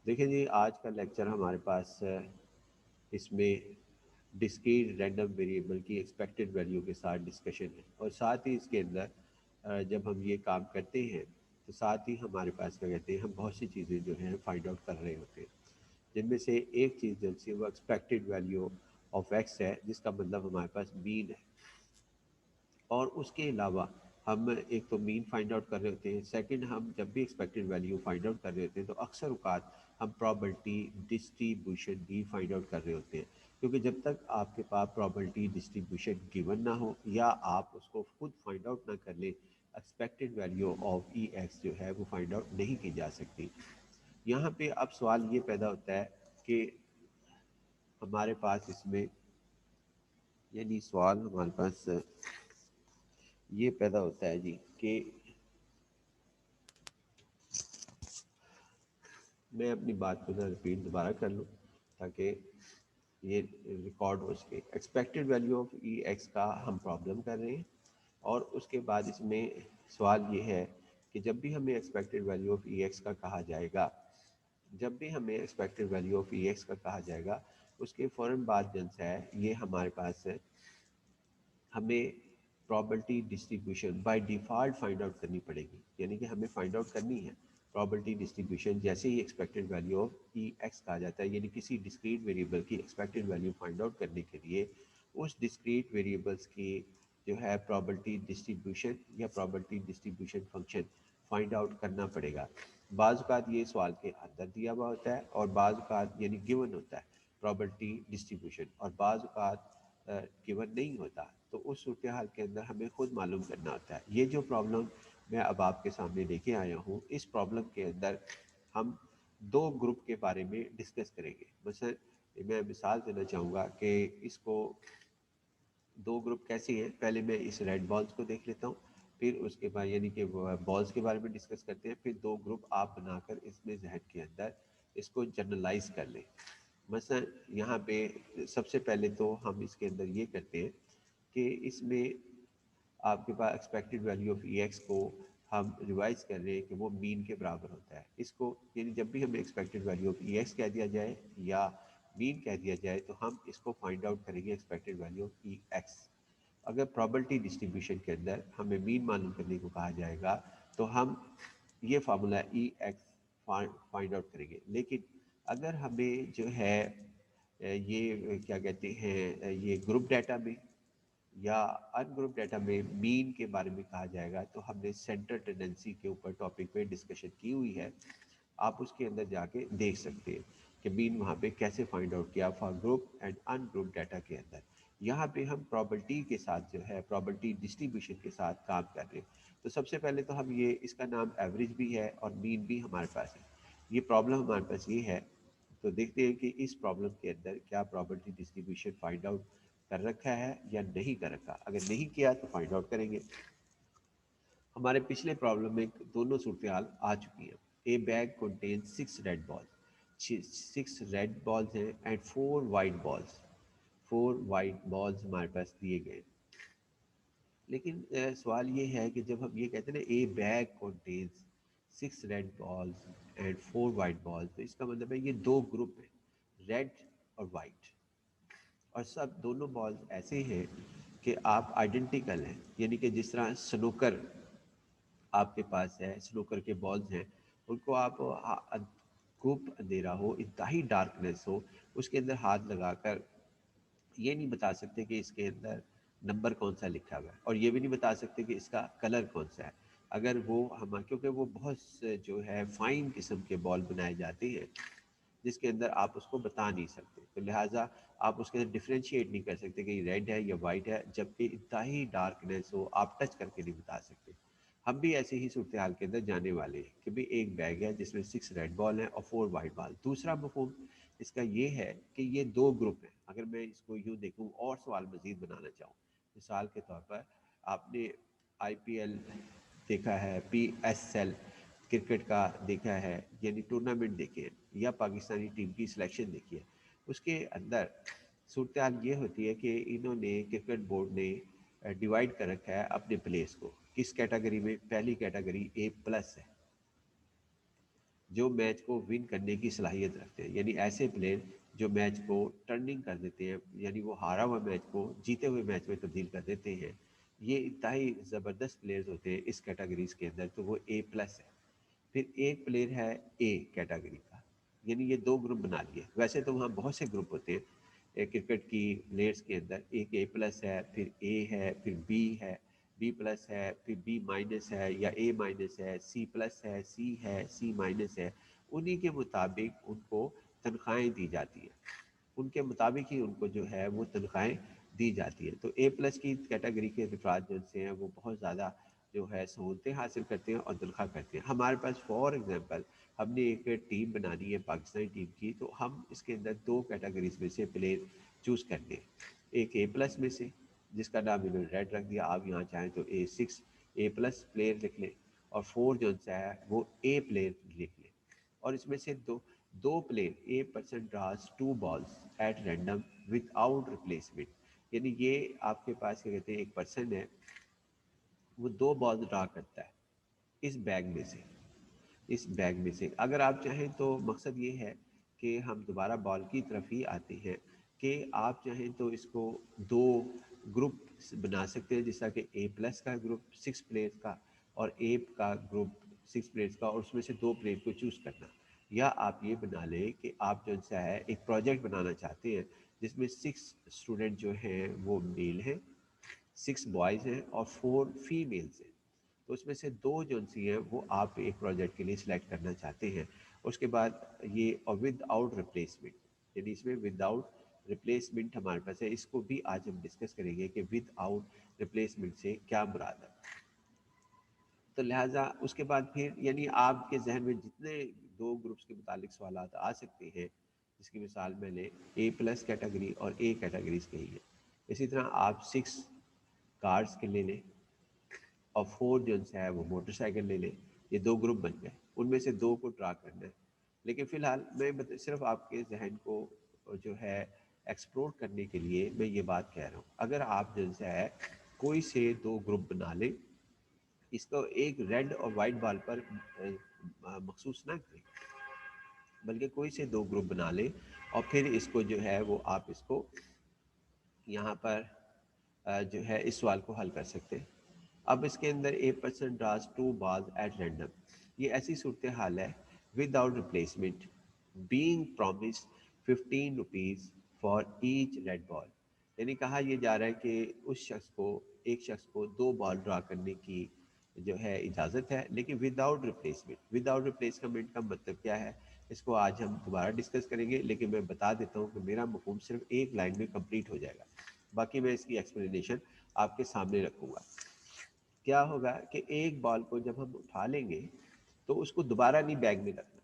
دیکھیں جی، آج کا لیکچر ہمارے پاس اس میں ڈسکریٹ رینڈم ویریبل کی ایکسپیکٹڈ ویلیو کے ساتھ ڈسکشن ہے، اور ساتھ ہی اس کے اندر جب ہم یہ کام کرتے ہیں تو ساتھ ہی ہمارے پاس کیا کہتے ہیں، ہم بہت سی چیزیں جو ہیں فائنڈ آؤٹ کر رہے ہوتے ہیں، جن میں سے ایک چیز جو سی وہ ایکسپیکٹڈ ویلیو آف ایکس ہے، جس کا مطلب ہمارے پاس مین ہے۔ اور اس کے علاوہ ہم ایک تو مین فائنڈ آؤٹ کر رہے ہوتے ہیں، سیکنڈ ہم جب بھی ایکسپیکٹڈ ویلیو فائنڈ آؤٹ کر رہے ہوتے ہیں تو اکثر اوقات ہم پرابلٹی ڈسٹریبیوشن بھی فائنڈ آؤٹ کر رہے ہوتے ہیں، کیونکہ جب تک آپ کے پاس پرابلٹی ڈسٹریبیوشن گیون نہ ہو یا آپ اس کو خود فائنڈ آؤٹ نہ کر لیں، expected value of E x جو ہے وہ فائنڈ آؤٹ نہیں کی جا سکتی۔ یہاں پہ اب سوال یہ پیدا ہوتا ہے کہ ہمارے پاس اس میں، یعنی سوال ہمارے پاس یہ پیدا ہوتا ہے جی کہ میں اپنی بات کو ذرا ریپیٹ دوبارہ کر لوں تاکہ یہ ریکارڈ ہو سکے۔ Expected value of E x کا ہم پرابلم کر رہے ہیں، اور اس کے بعد اس میں سوال یہ ہے کہ جب بھی ہمیں expected value of E x کا کہا جائے گا، جب بھی ہمیں expected value of E x کا کہا جائے گا، اس کے فوراً بعد جن سے ہے یہ ہمارے پاس ہے، ہمیں probability distribution by default find out کرنی پڑے گی، یعنی کہ ہمیں فائنڈ آؤٹ کرنی ہے پرابلٹی ڈسٹریبیوشن جیسے ہی expected value of E X کہا جاتا ہے، یعنی کسی ڈسکریٹ ویریبل کی ایکسپیکٹڈ ویلیو فائنڈ آؤٹ کرنے کے لیے اس ڈسکریٹ ویریبلس کی جو ہے پرابلٹی ڈسٹریبیوشن یا probability distribution function find out کرنا پڑے گا۔ بعض اوقات یہ سوال کے اندر دیا ہوا ہوتا ہے، اور بعض اوقات یعنی گیون ہوتا ہے پرابلٹی ڈسٹریبیوشن، اور بعض اوقات گیون نہیں ہوتا، تو اس صورتحال کے اندر ہمیں خود معلوم کرنا ہوتا ہے۔ یہ جو پرابلم میں اب آپ کے سامنے لے کے آیا ہوں، اس پرابلم کے اندر ہم دو گروپ کے بارے میں ڈسکس کریں گے۔ مثلا میں مثال دینا چاہوں گا کہ اس کو دو گروپ کیسے ہیں، پہلے میں اس ریڈ بالز کو دیکھ لیتا ہوں، پھر اس کے بعد یعنی کہ بالز کے بارے میں ڈسکس کرتے ہیں، پھر دو گروپ آپ بنا کر اس میں ذہن کے اندر اس کو جنرلائز کر لیں۔ مثلا یہاں پہ سب سے پہلے تو ہم اس کے اندر یہ کرتے ہیں کہ اس میں آپ کے پاس expected value of E X کو ہم ریوائز کر رہے ہیں کہ وہ مین کے برابر ہوتا ہے۔ اس کو یعنی جب بھی ہمیں expected value of E x کہہ دیا جائے یا مین کہہ دیا جائے تو ہم اس کو فائنڈ آؤٹ کریں گے expected value of E x. اگر پرابلٹی ڈسٹریبیوشن کے اندر ہمیں مین معلوم کرنے کو کہا جائے گا تو ہم یہ فارمولا ای ایکس فائنڈ آؤٹ کریں گے، لیکن اگر ہمیں جو ہے یہ کیا کہتے ہیں یہ گروپ ڈیٹا میں یا ان گروپ ڈیٹا میں مین کے بارے میں کہا جائے گا، تو ہم نے سینٹر ٹینڈنسی کے اوپر ٹاپک پہ ڈسکشن کی ہوئی ہے، آپ اس کے اندر جا کے دیکھ سکتے ہیں کہ مین وہاں پہ کیسے فائنڈ آؤٹ کیا for group and in group data کے اندر۔ یہاں پہ ہم پرابلٹی کے ساتھ جو ہے پرابلٹی ڈسٹریبیوشن کے ساتھ کام کر رہے ہیں، تو سب سے پہلے تو ہم یہ اس کا نام ایوریج بھی ہے اور مین بھی ہمارے پاس ہے، یہ پرابلم ہمارے پاس یہ ہے۔ تو دیکھتے ہیں کہ اس پرابلم کے اندر کیا پرابلٹی ڈسٹریبیوشن فائنڈ آؤٹ کر رکھا ہے یا نہیں کر رکھا، اگر نہیں کیا تو فائنڈ آؤٹ کریں گے۔ ہمارے پچھلے پرابلم میں دونوں صورتحال آ چکی ہیں۔ A bag contain 6 red balls, 6 red balls ہیں and 4 white balls, 4 white balls ہمارے پاس دیے گئے۔ لیکن سوال یہ ہے کہ جب ہم یہ کہتے ہیں نا a bag contains 6 red balls and 4 white balls, تو اس کا مطلب ہے یہ دو گروپ ہیں، ریڈ اور وائٹ، اور سب دونوں بالز ایسے ہیں کہ آپ آئیڈینٹیکل ہیں، یعنی کہ جس طرح سنوکر آپ کے پاس ہے، سنوکر کے بالز ہیں، ان کو آپ خوب اندھیرا ہو، انتہائی ڈارکنیس ہو، اس کے اندر ہاتھ لگا کر یہ نہیں بتا سکتے کہ اس کے اندر نمبر کون سا لکھا ہوا ہے، اور یہ بھی نہیں بتا سکتے کہ اس کا کلر کون سا ہے، اگر وہ ہم کیونکہ وہ بہت جو ہے فائن قسم کے بال بنائے جاتے ہیں جس کے اندر آپ اس کو بتا نہیں سکتے، تو لہٰذا آپ اس کے اندر ڈفرینشیٹ نہیں کر سکتے کہ یہ ریڈ ہے یا وائٹ ہے، جبکہ انتہائی ڈارکنیس ہو آپ ٹچ کر کے نہیں بتا سکتے۔ ہم بھی ایسے ہی صورتحال کے اندر جانے والے ہیں کہ بھی ایک بیگ ہے جس میں 6 ریڈ بال ہیں اور 4 وائٹ بال۔ دوسرا مفہوم اس کا یہ ہے کہ یہ دو گروپ ہیں، اگر میں اس کو یوں دیکھوں اور سوال مزید بنانا چاہوں، مثال کے طور پر آپ نے آئی پی ایل دیکھا ہے، پی ایس ایل کرکٹ کا دیکھا ہے، یعنی ٹورنامنٹ دیکھے ہیں یا پاکستانی ٹیم کی سلیکشن دیکھی ہے، اس کے اندر صورتحال یہ ہوتی ہے کہ انہوں نے کرکٹ بورڈ نے ڈیوائڈ کر رکھا ہے اپنے پلیس کو کس کیٹیگری میں، پہلی کیٹیگری اے پلس ہے، جو میچ کو ون کرنے کی صلاحیت رکھتے ہیں، یعنی ایسے پلیئر جو میچ کو ٹرننگ کر دیتے ہیں، یعنی وہ ہارا ہوا میچ کو جیتے ہوئے میچ میں تبدیل کر دیتے ہیں، یہ انتہائی زبردست پلیئرز ہوتے ہیں اس کیٹیگریز کے اندر، تو وہ اے پلس ہے۔ پھر ایک پلیئر ہے اے کیٹیگری کا، یعنی یہ دو گروپ بنا لیے، ویسے تو وہاں بہت سے گروپ ہوتے ہیں کرکٹ کی پلیئرس کے اندر، ایک اے پلس ہے، پھر اے ہے، پھر بی ہے، بی پلس ہے، پھر بی مائنس ہے یا اے مائنس ہے، سی پلس ہے، سی مائنس ہے، انہی کے مطابق ان کو تنخواہیں دی جاتی ہیں، ان کے مطابق ہی ان کو جو ہے وہ تنخواہیں دی جاتی ہیں۔ تو اے پلس کی کیٹیگری کے افراد جو سے ہیں وہ بہت زیادہ جو ہے سہولتیں حاصل کرتے ہیں اور تنخواہ کرتے ہیں۔ ہمارے پاس فار ایگزامپل ہم نے ایک ٹیم بنانی ہے پاکستانی ٹیم کی، تو ہم اس کے اندر دو کیٹیگریز میں سے پلیئر چوز کرتے ہیں، ایک اے پلس میں سے جس کا نام انہوں نے ریڈ رکھ دیا، آپ یہاں چاہیں تو اے سکس اے پلس پلیئر لکھ لیں، اور فور جو سا ہے وہ اے پلیئر لکھ لیں، اور اس میں سے دو player a person draws two balls at random without replacement, یعنی یہ آپ کے پاس کیا کہتے ہیں ایک پرسن ہے وہ دو بال ڈرا کرتا ہے اس بیگ میں سے، اس بیگ میں سے اگر آپ چاہیں تو مقصد یہ ہے کہ ہم دوبارہ بال کی طرف ہی آتے ہیں کہ آپ چاہیں تو اس کو دو گروپ بنا سکتے ہیں، جیسا کہ اے پلس کا گروپ سکس پلیئرس کا اور اے کا گروپ سکس پلیئرس کا، اور اس میں سے دو پلیئر کو چوز کرنا، یا آپ یہ بنا لیں کہ آپ جو سا ہے ایک پروجیکٹ بنانا چاہتے ہیں جس میں سکس اسٹوڈنٹ جو ہیں وہ میل ہیں، سکس بوائز ہیں اور فور فیمیلز ہیں، تو اس میں سے دو جو سی ہیں وہ آپ ایک پروجیکٹ کے لیے سلیکٹ کرنا چاہتے ہیں۔ اس کے بعد یہ اور ود آؤٹ ریپلیسمنٹ، یعنی اس میں ود آؤٹ ریپلیسمنٹ ہمارے پاس ہے، اس کو بھی آج ہم ڈسکس کریں گے کہ ود آؤٹ ریپلیسمنٹ سے کیا مراد ہے۔ تو لہٰذا اس کے بعد پھر یعنی آپ کے ذہن میں جتنے دو گروپس کے متعلق سوالات آ سکتے ہیں، جس کی مثال میں نے اے پلس کیٹیگری اور اے کیٹیگریز کہی ہے، اسی طرح آپ سکس کارز کے لے لیں اور فور جو ہے وہ موٹر سائیکل لے لیں، یہ دو گروپ بن گئے، ان میں سے دو کو ڈرا کرنا ہے۔ لیکن فی الحال میں صرف آپ کے ذہن کو جو ہے ایکسپلور کرنے کے لیے میں یہ بات کہہ رہا ہوں، اگر آپ جو ہے کوئی سے دو گروپ بنا لیں، اس کو ایک ریڈ اور وائٹ بال پر مخصوص نہ کریں، بلکہ کوئی سے دو گروپ بنا لیں اور پھر اس کو جو ہے وہ آپ اس کو یہاں پر جو ہے اس سوال کو حل کر سکتے ہیں۔ اب اس کے اندر a person draws two balls at random, یہ ایسی صورتحال ہے without replacement being promised 15 rupees for each red ball, یعنی کہا یہ جا رہا ہے کہ اس شخص کو ایک شخص کو دو بال ڈرا کرنے کی جو ہے اجازت ہے، لیکن with out replacement, with out replacement کا مطلب کیا ہے اس کو آج ہم دوبارہ ڈسکس کریں گے، لیکن میں بتا دیتا ہوں کہ میرا مفہوم صرف ایک لائن میں کمپلیٹ ہو جائے گا، باقی میں اس کی ایکسپلینیشن آپ کے سامنے رکھوں گا۔ کیا ہوگا کہ ایک بال کو جب ہم اٹھا لیں گے تو اس کو دوبارہ نہیں بیگ میں رکھنا،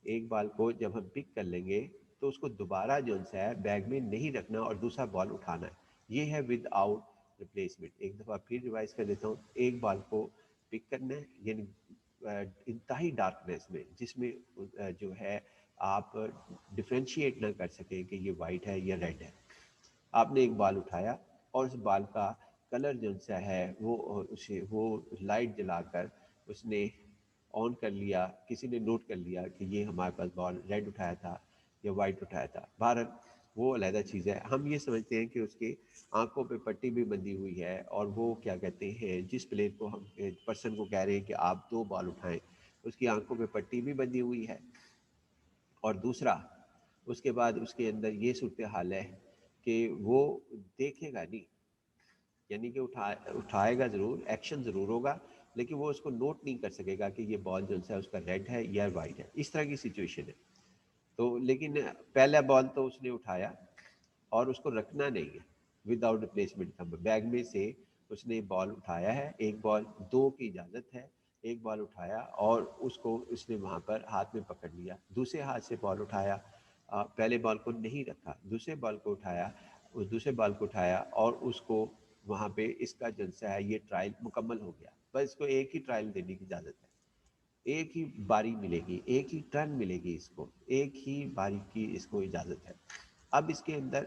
ایک بال کو جب ہم پک کر لیں گے تو اس کو دوبارہ جو ہے بیگ میں نہیں رکھنا اور دوسرا بال اٹھانا ہے، یہ ہے ود آؤٹ ریپلیسمنٹ۔ ایک دفعہ پھر ریوائز کر دیتا ہوں، ایک بال کو پک کرنا ہے یعنی انتہائی ڈارکنیس میں، جس میں جو ہے آپ ڈفرینشیٹ نہ کر سکیں کہ یہ وائٹ ہے یا ریڈ ہے، آپ نے ایک بال اٹھایا اور اس بال کا کلر جو سا ہے وہ لائٹ جلا کر اس نے آن کر لیا، کسی نے نوٹ کر لیا کہ یہ ہمارے پاس بال ریڈ اٹھایا تھا یا وائٹ اٹھایا تھا، بہرحال وہ علیحدہ چیز ہے۔ ہم یہ سمجھتے ہیں کہ اس کے آنکھوں پہ پٹی بھی بندھی ہوئی ہے، اور وہ کیا کہتے ہیں جس پلیئر کو ہم پرسن کو کہہ رہے ہیں کہ آپ دو بال اٹھائیں، اس کی آنکھوں پہ پٹی بھی بندھی ہوئی ہے، اور دوسرا اس کے بعد اس کے اندر یہ صورتحال ہے کہ وہ دیکھے گا نہیں، یعنی کہ اٹھائے گا ضرور، ایکشن ضرور ہوگا، لیکن وہ اس کو نوٹ نہیں کر سکے گا کہ یہ بال جو ہے اس کا ریڈ ہے یا وائٹ ہے، اس طرح کی سچویشن ہے۔ تو لیکن پہلا بال تو اس نے اٹھایا اور اس کو رکھنا نہیں ہے، ود آؤٹ ریپلیسمنٹ کا بیگ میں سے اس نے بال اٹھایا ہے، ایک بال دو کی اجازت ہے، ایک بال اٹھایا اور اس کو اس نے وہاں پر ہاتھ میں پکڑ لیا، دوسرے ہاتھ سے بال اٹھایا، پہلے بال کو نہیں رکھا، دوسرے بال کو اٹھایا، اس دوسرے بال کو اٹھایا اور اس کو وہاں پہ اس کا جلسہ ہے یہ ٹرائل مکمل ہو گیا، بس اس کو ایک ہی ٹرائل دینے کی اجازت ہے، ایک ہی باری ملے گی، ایک ہی ٹرن ملے گی، اس کو ایک ہی باری کی اس کو اجازت ہے۔ اب اس کے اندر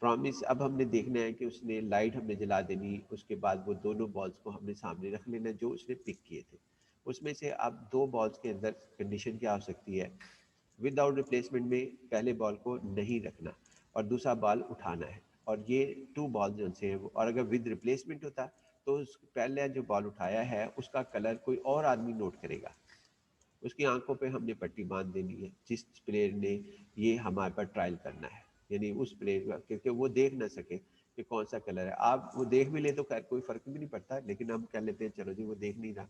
پرومس، اب ہم نے دیکھنا ہے کہ اس نے لائٹ ہم نے جلا دینی، اس کے بعد وہ دونوں بالز کو ہم نے سامنے رکھ لینا جو اس نے پک کیے تھے، اس میں سے اب 2 بالز کے اندر کنڈیشن کیا ہو سکتی ہے، ود آؤٹ ریپلیسمنٹ میں پہلے بال کو نہیں رکھنا اور دوسرا بال اٹھانا ہے، اور یہ 2 بال جو سے ہیں اور اگر ود ریپلیسمنٹ ہوتا تو اس پہلے جو بال اٹھایا ہے اس کا کلر کوئی اور آدمی نوٹ کرے گا، اس کی آنکھوں پہ ہم نے پٹی باندھ دینی ہے جس پلیئر نے یہ ہمارے پر ٹرائل کرنا ہے، یعنی اس پلیئر کا، کیونکہ وہ دیکھ نہ سکے کہ کون سا کلر ہے، آپ وہ دیکھ بھی لیں تو خیر کوئی فرق بھی نہیں پڑتا، لیکن ہم کہہ لیتے ہیں چلو جی وہ دیکھ نہیں رہا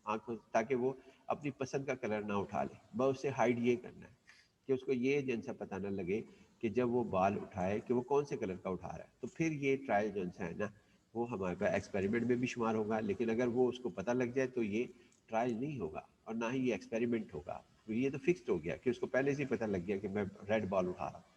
آنکھوں، تاکہ وہ اپنی پسند کا کلر نہ اٹھا لے، بس اسے ہائڈ یہ کرنا ہے کہ اس کو یہ جن سا پتہ نہ لگے کہ جب وہ بال اٹھائے کہ وہ کون سے کلر کا اٹھا رہا ہے، تو پھر یہ ٹرائل جو ہے نا وہ ہمارے پاس ایکسپیریمنٹ میں بھی شمار ہوگا، لیکن اگر وہ اس کو پتہ لگ جائے تو یہ ٹرائل نہیں ہوگا اور نہ ہی یہ ایکسپیریمنٹ ہوگا، یہ تو فکسڈ ہو گیا کہ اس کو پہلے سے ہی پتہ لگ گیا کہ میں ریڈ بال اٹھا رہا ہوں۔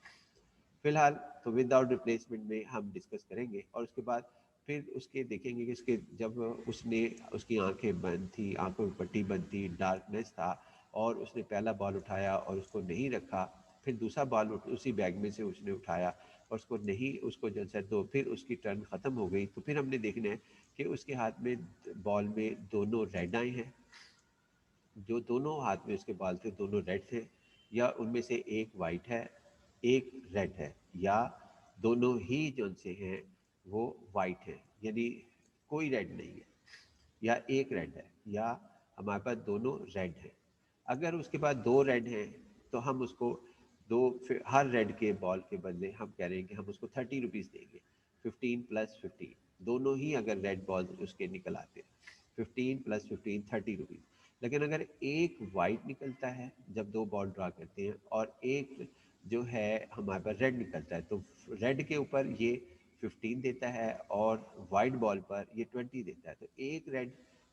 فی الحال تو ود آؤٹ ریپلیسمنٹ میں ہم ڈسکس کریں گے، اور اس کے بعد پھر اس کے دیکھیں گے کہ اس کے جب اس نے اس کی آنکھیں بند تھی، آنکھوں میں پٹی بند تھی، ڈارکنیس تھا اور اس نے پہلا بال اٹھایا اور اس کو نہیں رکھا، پھر دوسرا بال اسی بیگ میں سے اس نے اٹھایا اور اس کو نہیں، اس کو جلسہ دو، پھر اس کی ٹرن ختم ہو گئی، تو پھر ہم نے دیکھنا ہے کہ اس کے ہاتھ میں بال میں دونوں ریڈ آئے ہیں، جو دونوں ہاتھ میں اس کے بال تھے دونوں ریڈ تھے، یا ان میں سے ایک وائٹ ہے ایک ریڈ ہے، یا دونوں ہی جو ان سے ہیں وہ وائٹ ہیں، یعنی کوئی ریڈ نہیں ہے، یا ایک ریڈ ہے، یا ہمارے پاس دونوں ریڈ ہیں۔ اگر اس کے بعد 2 ریڈ ہیں تو ہم اس کو ہر ریڈ کے بال کے بدلے ہم کہہ رہے ہیں کہ ہم اس کو 30 روپیز دیں گے، 15 پلس 15، دونوں ہی اگر ریڈ بال اس کے نکل آتے ہیں 15 پلس 15 30 روپیز، لیکن اگر ایک وائٹ نکلتا ہے جب 2 بال ڈرا کرتے ہیں اور ایک جو ہے ہمارے پاس ریڈ نکلتا ہے، تو ریڈ کے اوپر یہ 15 دیتا ہے اور وائٹ بال پر یہ 20 دیتا ہے، تو ایک ریڈ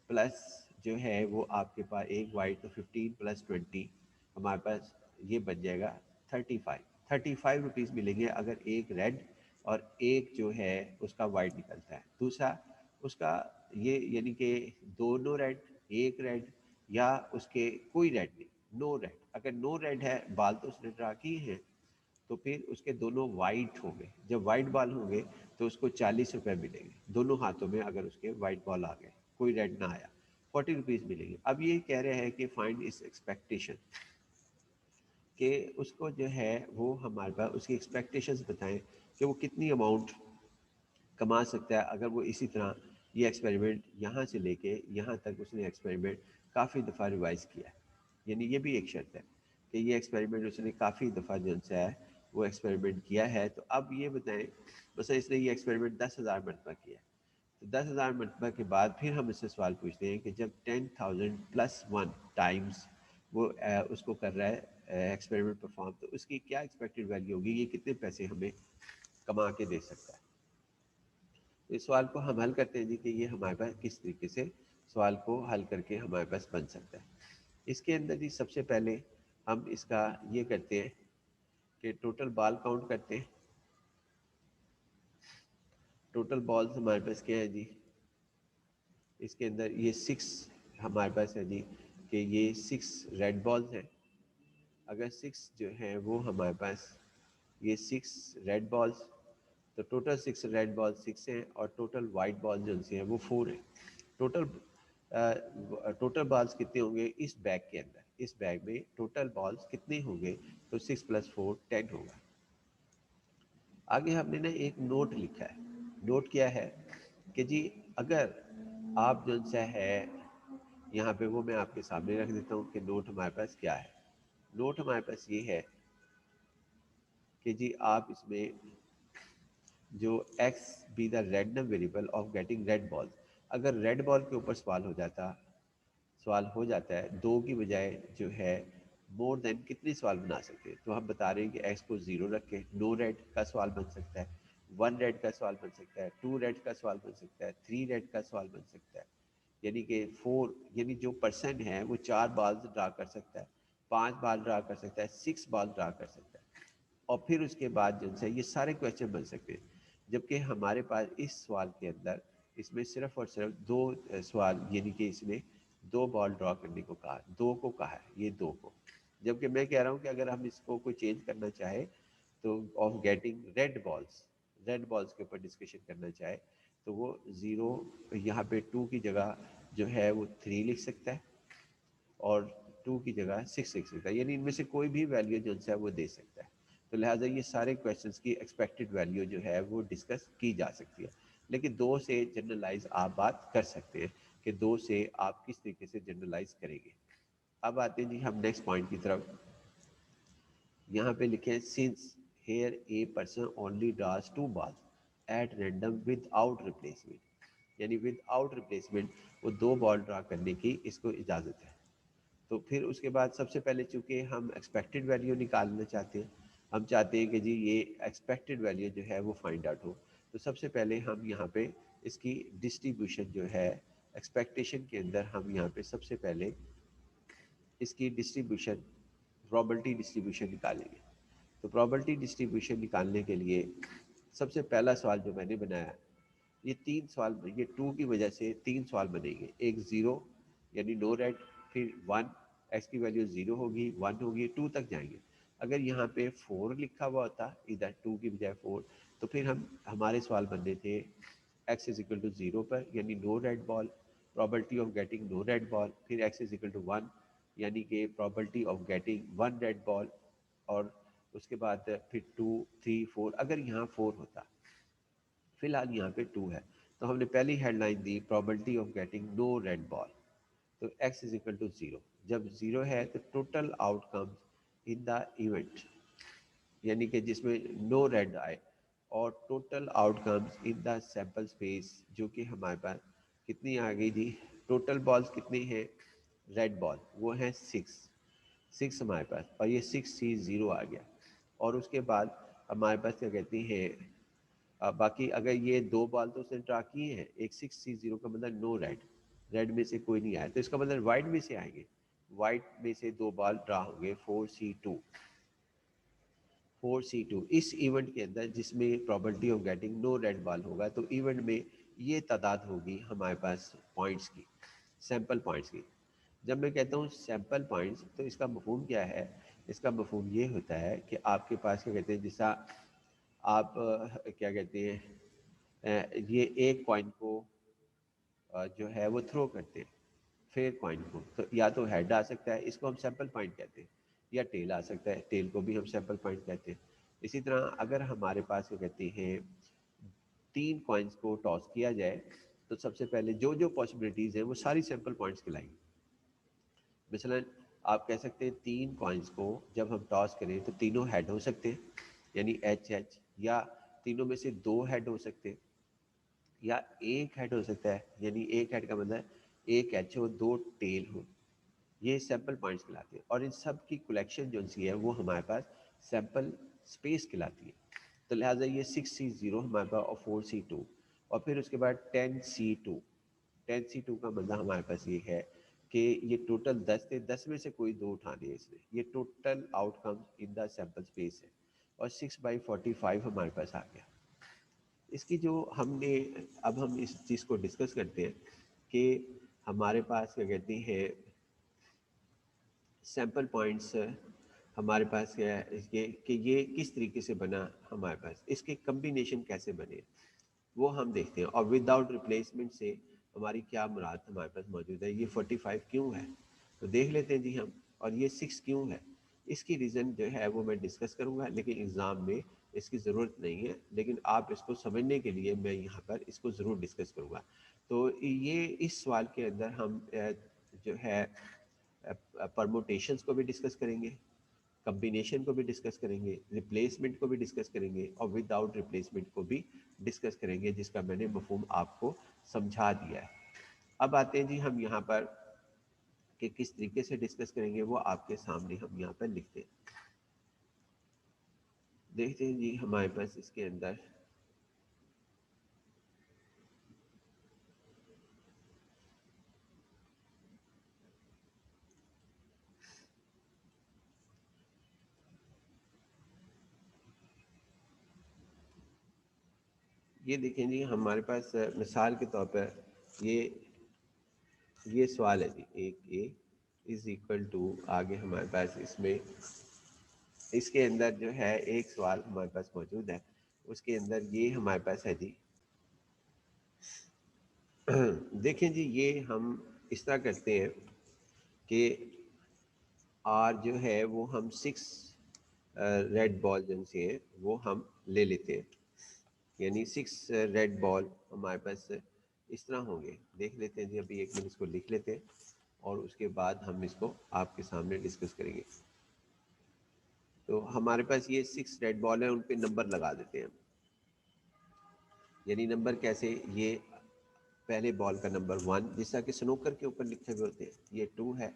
پلس جو ہے وہ آپ کے پاس ایک وائٹ، تو 15 پلس 20 ہمارے پاس یہ بن جائے گا 35 روپیز ملیں گے اگر ایک ریڈ اور ایک جو ہے اس کا وائٹ نکلتا ہے۔ دوسرا اس کا یہ یعنی کہ دونوں ریڈ، ایک ریڈ، یا اس کے کوئی ریڈ نہیں، نو ریڈ، اگر نو ریڈ ہے بال تو اس نے ڈرا کی ہیں تو پھر اس کے دونوں وائٹ ہوں گے، جب وائٹ بال ہوں گے تو اس کو 40 روپے ملیں گے دونوں ہاتھوں میں، اگر اس کے وائٹ بال آ گئے کوئی ریڈ نہ آیا 40 روپیز ملیں گے۔ اب یہ کہہ رہے ہیں کہ فائنڈ اس ایکسپیکٹیشن، کہ اس کو جو ہے وہ ہمارے پاس اس کی ایکسپیکٹیشنز بتائیں کہ وہ کتنی اماؤنٹ کما سکتا ہے اگر وہ اسی طرح یہ ایکسپیریمنٹ یہاں سے لے کے یہاں تک اس نے ایکسپیریمنٹ کافی دفعہ ریوائز کیا ہے، یعنی یہ بھی ایک شرط ہے کہ یہ ایکسپیریمنٹ اس نے کافی دفعہ جو ہے وہ ایکسپیریمنٹ کیا ہے۔ تو اب یہ بتائیں مثلا اس نے یہ ایکسپیریمنٹ 10,000 مرتبہ کیا ہے، تو 10,000 مرتبہ کے بعد پھر ہم اس سے سوال پوچھتے ہیں کہ جب 10,000 پلس 1 ٹائمز وہ اس کو کر رہا ہے ایکسپیریمنٹ پرفارم، تو اس کی کیا ایکسپیکٹڈ ویلیو ہوگی، یہ کتنے پیسے ہمیں کما کے دے سکتا ہے۔ اس سوال کو ہم حل کرتے ہیں جی کہ یہ ہمارے پاس کس طریقے سے سوال کو حل کر کے ہمارے پاس بن سکتا ہے۔ اس کے اندر جی سب سے پہلے ہم اس کا یہ کرتے ہیں کہ ٹوٹل بال کاؤنٹ کرتے ہیں، ٹوٹل بالز ہمارے پاس کیا ہے جی، اس کے اندر یہ 6 ہمارے پاس ہے جی کہ یہ 6 ریڈ بالز ہیں، اگر 6 جو ہیں وہ ہمارے پاس یہ 6 ریڈ بالز، تو ٹوٹل 6 ریڈ بال 6 ہیں اور ٹوٹل وائٹ بال جو سے ہیں وہ 4 ہیں۔ ٹوٹل ٹوٹل بالز کتنے ہوں گے اس بیگ کے اندر، اس بیگ میں ٹوٹل بالز کتنے ہوں گے، تو 6 پلس 4 10 ہوگا۔ آگے ہم نے نا ایک نوٹ لکھا ہے، نوٹ کیا ہے کہ جی اگر آپ جو سا ہے یہاں پہ وہ میں آپ کے سامنے رکھ دیتا ہوں کہ نوٹ ہمارے پاس کیا ہے۔ نوٹ ہمارے پاس یہ ہے کہ جی آپ اس میں جو x be the random variable of getting red ball, اگر ریڈ بال کے اوپر سوال ہو جاتا ہے 2 کی بجائے جو ہے مور دین کتنے سوال بنا سکتے ہیں، تو ہم بتا رہے ہیں کہ ایکس کو 0 رکھیں، نو ریڈ کا سوال بن سکتا ہے، 1 ریڈ کا سوال بن سکتا ہے، 2 ریڈ کا سوال بن سکتا ہے، 3 ریڈ کا سوال بن سکتا ہے، یعنی کہ 4 یعنی جو پرسن ہے وہ 4 بال ڈرا کر سکتا ہے، 5 بال ڈرا کر سکتا ہے، 6 بال ڈرا کر سکتا ہے، اور پھر اس کے بعد جو ہے یہ سارے کویشچن بن سکتے ہیں۔ جبکہ ہمارے پاس اس سوال کے اندر اس میں صرف اور صرف 2 سوال، یعنی کہ اس میں 2 بال ڈرا کرنے کو کہا، 2 کو کہا ہے، یہ 2 کو، جبکہ میں کہہ رہا ہوں کہ اگر ہم اس کو کوئی چینج کرنا چاہے تو آف گیٹنگ ریڈ بالز کے اوپر ڈسکشن کرنا چاہے تو وہ 0 یہاں پہ 2 کی جگہ جو ہے وہ 3 لکھ سکتا ہے، اور 2 کی جگہ 6 لکھ سکتا ہے، یعنی ان میں سے کوئی بھی ویلیو جو ہے وہ دے سکتا ہے. تو لہٰذا یہ سارے کویشچنس کی ایکسپیکٹڈ ویلیو جو ہے وہ ڈسکس کی جا سکتی ہے. لیکن 2 سے جنرلائز آپ بات کر سکتے ہیں کہ 2 سے آپ کس طریقے سے جنرلائز کریں گے. اب آتے ہیں جی ہم نیکسٹ پوائنٹ کی طرف. یہاں پہ لکھیں since here a person only draws 2 balls at random without replacement, یعنی ود آؤٹ ریپلیسمنٹ وہ 2 بال ڈرا کرنے کی اس کو اجازت ہے. تو پھر اس کے بعد سب سے پہلے چونکہ ہم ایکسپیکٹڈ ویلیو نکالنا چاہتے ہیں، ہم چاہتے ہیں کہ جی یہ ایکسپیکٹڈ ویلیو جو ہے وہ فائنڈ آؤٹ ہو. تو سب سے پہلے ہم یہاں پہ اس کی ڈسٹریبیوشن جو ہے ایکسپیکٹیشن کے اندر ہم یہاں پہ سب سے پہلے اس کی ڈسٹریبیوشن پرابلٹی ڈسٹریبیوشن نکالیں گے. تو پرابلٹی ڈسٹریبیوشن نکالنے کے لیے سب سے پہلا سوال جو میں نے بنایا، یہ 3 سوال، یہ 2 کی وجہ سے 3 سوال بنیں گے. ایک 0 یعنی نو ریڈ، پھر 1 ایکس کی ویلیو 0 ہوگی 1 ہوگی 2 تک جائیں گے. اگر یہاں پہ 4 لکھا ہوا ہوتا ادھر 2 کی بجائے 4، تو پھر ہمارے سوال بننے تھے ایکس از اکول ٹو 0 پر یعنی no red ball, probability of getting no red ball, پھر ایکس از اکول ٹو 1 یعنی کہ probability of getting 1 red ball, اور اس کے بعد پھر 2 3 4. اگر یہاں 4 ہوتا، فی الحال یہاں پہ 2 ہے، تو ہم نے پہلی headline the probability of getting no red ball. تو ایکس از اکول ٹو 0، جب 0 ہے تو total out come in the event, یعنی کہ جس میں نو ریڈ آئے، اور total out comes in the sample space جو کہ ہمارے پاس کتنی آ گئی تھی. ٹوٹل بالز کتنی ہیں ریڈ بال، وہ ہیں 6 ہمارے پاس، اور یہ 6 سی 0 آ گیا. اور اس کے بعد ہمارے پاس کیا کہتی ہیں باقی اگر یہ 2 بال تو اس نے ڈرا کیے ہیں، ایک 6 سی 0 کا مطلب نو ریڈ، ریڈ میں سے کوئی نہیں آیا، تو اس کا مطلب وائٹ میں سے آئیں گے، وائٹ میں سے 2 بال ڈرا ہوں گے 4C2. 4C2 اس ایونٹ کے اندر جس میں probability of getting no red ball ہوگا، تو ایونٹ میں یہ تعداد ہوگی ہمارے پاس پوائنٹس کی، سیمپل پوائنٹس کی. جب میں کہتا ہوں سیمپل پوائنٹس تو اس کا مفہوم کیا ہے؟ اس کا مفہوم یہ ہوتا ہے کہ آپ کے پاس کیا کہتے ہیں، جیسا آپ کیا کہتے ہیں یہ ایک کوائن کو جو ہے وہ تھرو کرتے ہیں فیئر کوائن کو، تو یا تو ہیڈ آ سکتا ہے، اس کو ہم سیمپل پوائنٹ کہتے ہیں، یا ٹیل آ سکتا ہے، ٹیل کو بھی ہم سیمپل پوائنٹ کہتے ہیں. اسی طرح اگر ہمارے پاس کیا کہتے ہیں 3 کوائنس کو ٹاس کیا جائے، تو سب سے پہلے جو جو پاسبلٹیز ہیں وہ ساری سیمپل پوائنٹس کہلائیں گی. مثلا آپ کہہ سکتے ہیں 3 کوائنس کو جب ہم ٹاس کریں تو تینوں ہیڈ ہو سکتے ہیں یعنی ایچ ایچ، یا تینوں میں سے 2 ہیڈ ہو سکتے ہیں، یا ایک ہیڈ ہو سکتا ہے، یعنی ایک ہیڈ کا مطلب ایک ایچ ہو 2 ٹیل ہو. یہ سیمپل پوائنٹس کہلاتے ہیں، اور ان سب کی کلیکشن جو سی ہے وہ ہمارے پاس سیمپل اسپیس کہلاتی ہے. تو لہٰذا یہ 6C0 ہمارے پاس، اور 4C2، اور پھر اس کے بعد 10C2. 10C2 کا مطلب ہمارے پاس یہ ہے کہ یہ ٹوٹل 10 تھے، 10 میں سے کوئی 2 اٹھانے ہیں اس نے، یہ total out come in the sample space ہے، اور 6/45 ہمارے پاس آ گیا. اس کی جو ہم نے، اب ہم اس چیز کو ڈسکس کرتے ہیں کہ ہمارے پاس کیا کہتے ہیں سیمپل پوائنٹس ہمارے پاس کیا ہے اس کے کہ یہ کس طریقے سے بنا، ہمارے پاس اس کے کمبینیشن کیسے بنے وہ ہم دیکھتے ہیں. اور ود آؤٹ ریپلیسمنٹ سے ہماری کیا مراد ہمارے پاس موجود ہے. یہ 45 کیوں ہے تو دیکھ لیتے ہیں جی ہم، اور یہ 6 کیوں ہے. اس کی ریزن جو ہے وہ میں ڈسکس کروں گا، لیکن ایگزام میں اس کی ضرورت نہیں ہے، لیکن آپ اس کو سمجھنے کے لیے میں یہاں پر اس کو ضرور ڈسکس کروں گا. تو یہ اس سوال کے اندر ہم جو ہے پرموٹیشنز کو بھی ڈسکس کریں گے، کمبینیشن کو بھی ڈسکس کریں گے، ریپلیسمنٹ کو بھی ڈسکس کریں گے، اور ود آؤٹ ریپلیسمنٹ کو بھی ڈسکس کریں گے، جس کا میں نے مفہوم آپ کو سمجھا دیا ہے. اب آتے ہیں جی ہم یہاں پر کہ کس طریقے سے ڈسکس کریں گے، وہ آپ کے سامنے ہم یہاں پر لکھتے ہیں. دیکھتے ہیں جی ہمارے پاس اس کے اندر یہ دیکھیں جی ہمارے پاس مثال کے طور پر یہ سوال ہے جی، ایک اے از اکول ٹو، آگے ہمارے پاس اس میں اس کے اندر جو ہے ایک سوال ہمارے پاس موجود ہے، اس کے اندر یہ ہمارے پاس ہے جی. دیکھیں جی یہ ہم اس طرح کرتے ہیں کہ آر جو ہے وہ ہم 6 ریڈ بال جن سے ہیں وہ ہم لے لیتے ہیں، یعنی 6 ریڈ بال ہمارے پاس اس طرح ہوں گے. دیکھ لیتے ہیں جی، ابھی ایک منٹ اس کو لکھ لیتے ہیں اور اس کے بعد ہم اس کو آپ کے سامنے ڈسکس کریں گے. تو ہمارے پاس یہ 6 ریڈ بال ہیں، ان پہ نمبر لگا دیتے ہیں. یعنی نمبر کیسے، یہ پہلے بال کا نمبر 1 جس طرح کہ سنوکر کے اوپر لکھے ہوئے ہوتے ہیں، یہ 2 ہے،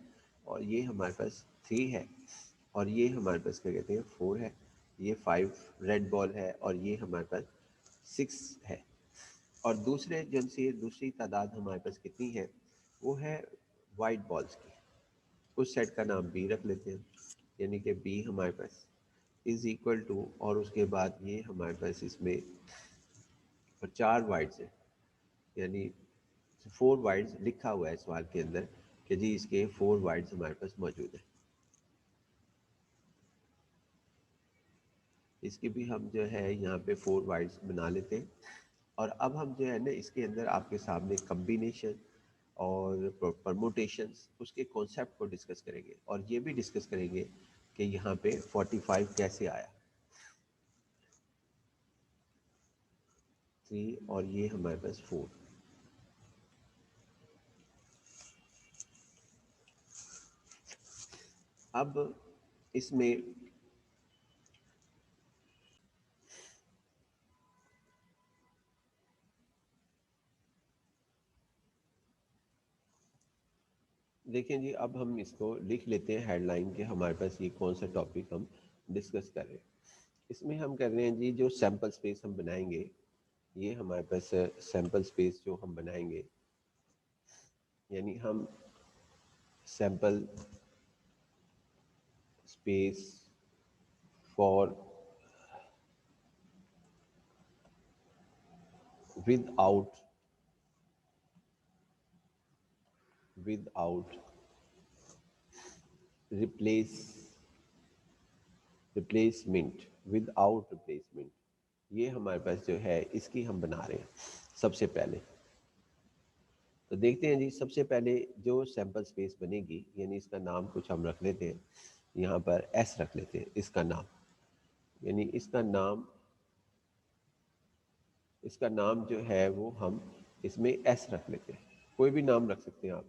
اور یہ ہمارے پاس 3 ہے، اور یہ ہمارے پاس کیا کہتے ہیں 4 ہے، یہ 5 ریڈ بال ہے، اور یہ ہمارے پاس 6 ہے. اور دوسری تعداد ہمارے پاس کتنی ہے، وہ ہے وائٹ بالز کی. اس سیٹ کا نام بی رکھ لیتے ہیں، یعنی کہ بی ہمارے پاس از اکول ٹو، اور اس کے بعد یہ ہمارے پاس اس میں 4 وائٹس ہیں، یعنی 4 وائٹس لکھا ہوا ہے سوال کے اندر کہ جی اس کے 4 وائٹس ہمارے پاس موجود ہیں. اس کی بھی ہم جو ہے یہاں پہ 4 وائٹس بنا لیتے ہیں. اور اب ہم جو ہے نا اس کے اندر آپ کے سامنے کمبینیشن اور پرموٹیشنز اس کے کانسیپٹ کو ڈسکس کریں گے، اور یہ بھی ڈسکس کریں گے کہ یہاں پہ 45 کیسے آیا. 3 اور یہ ہمارے پاس 4. اب اس میں دیکھیں جی، اب ہم اس کو لکھ لیتے ہیں ہیڈ لائن کے ہمارے پاس یہ کون سا ٹاپک ہم ڈسکس کر رہے ہیں. اس میں ہم کر رہے ہیں جی جو سیمپل سپیس ہم بنائیں گے، یہ ہمارے پاس سیمپل سپیس جو ہم بنائیں گے، یعنی ہم sample space for with out replacement with out replacement, یہ ہمارے پاس جو ہے اس کی ہم بنا رہے ہیں سب سے پہلے. تو دیکھتے ہیں جی، سب سے پہلے جو سیمپل سپیس بنے گی، یعنی اس کا نام کچھ ہم رکھ لیتے ہیں، یہاں پر ایس رکھ لیتے ہیں اس کا نام. یعنی اس کا نام جو ہے وہ ہم اس میں ایس رکھ لیتے ہیں، کوئی بھی نام رکھ سکتے ہیں آپ.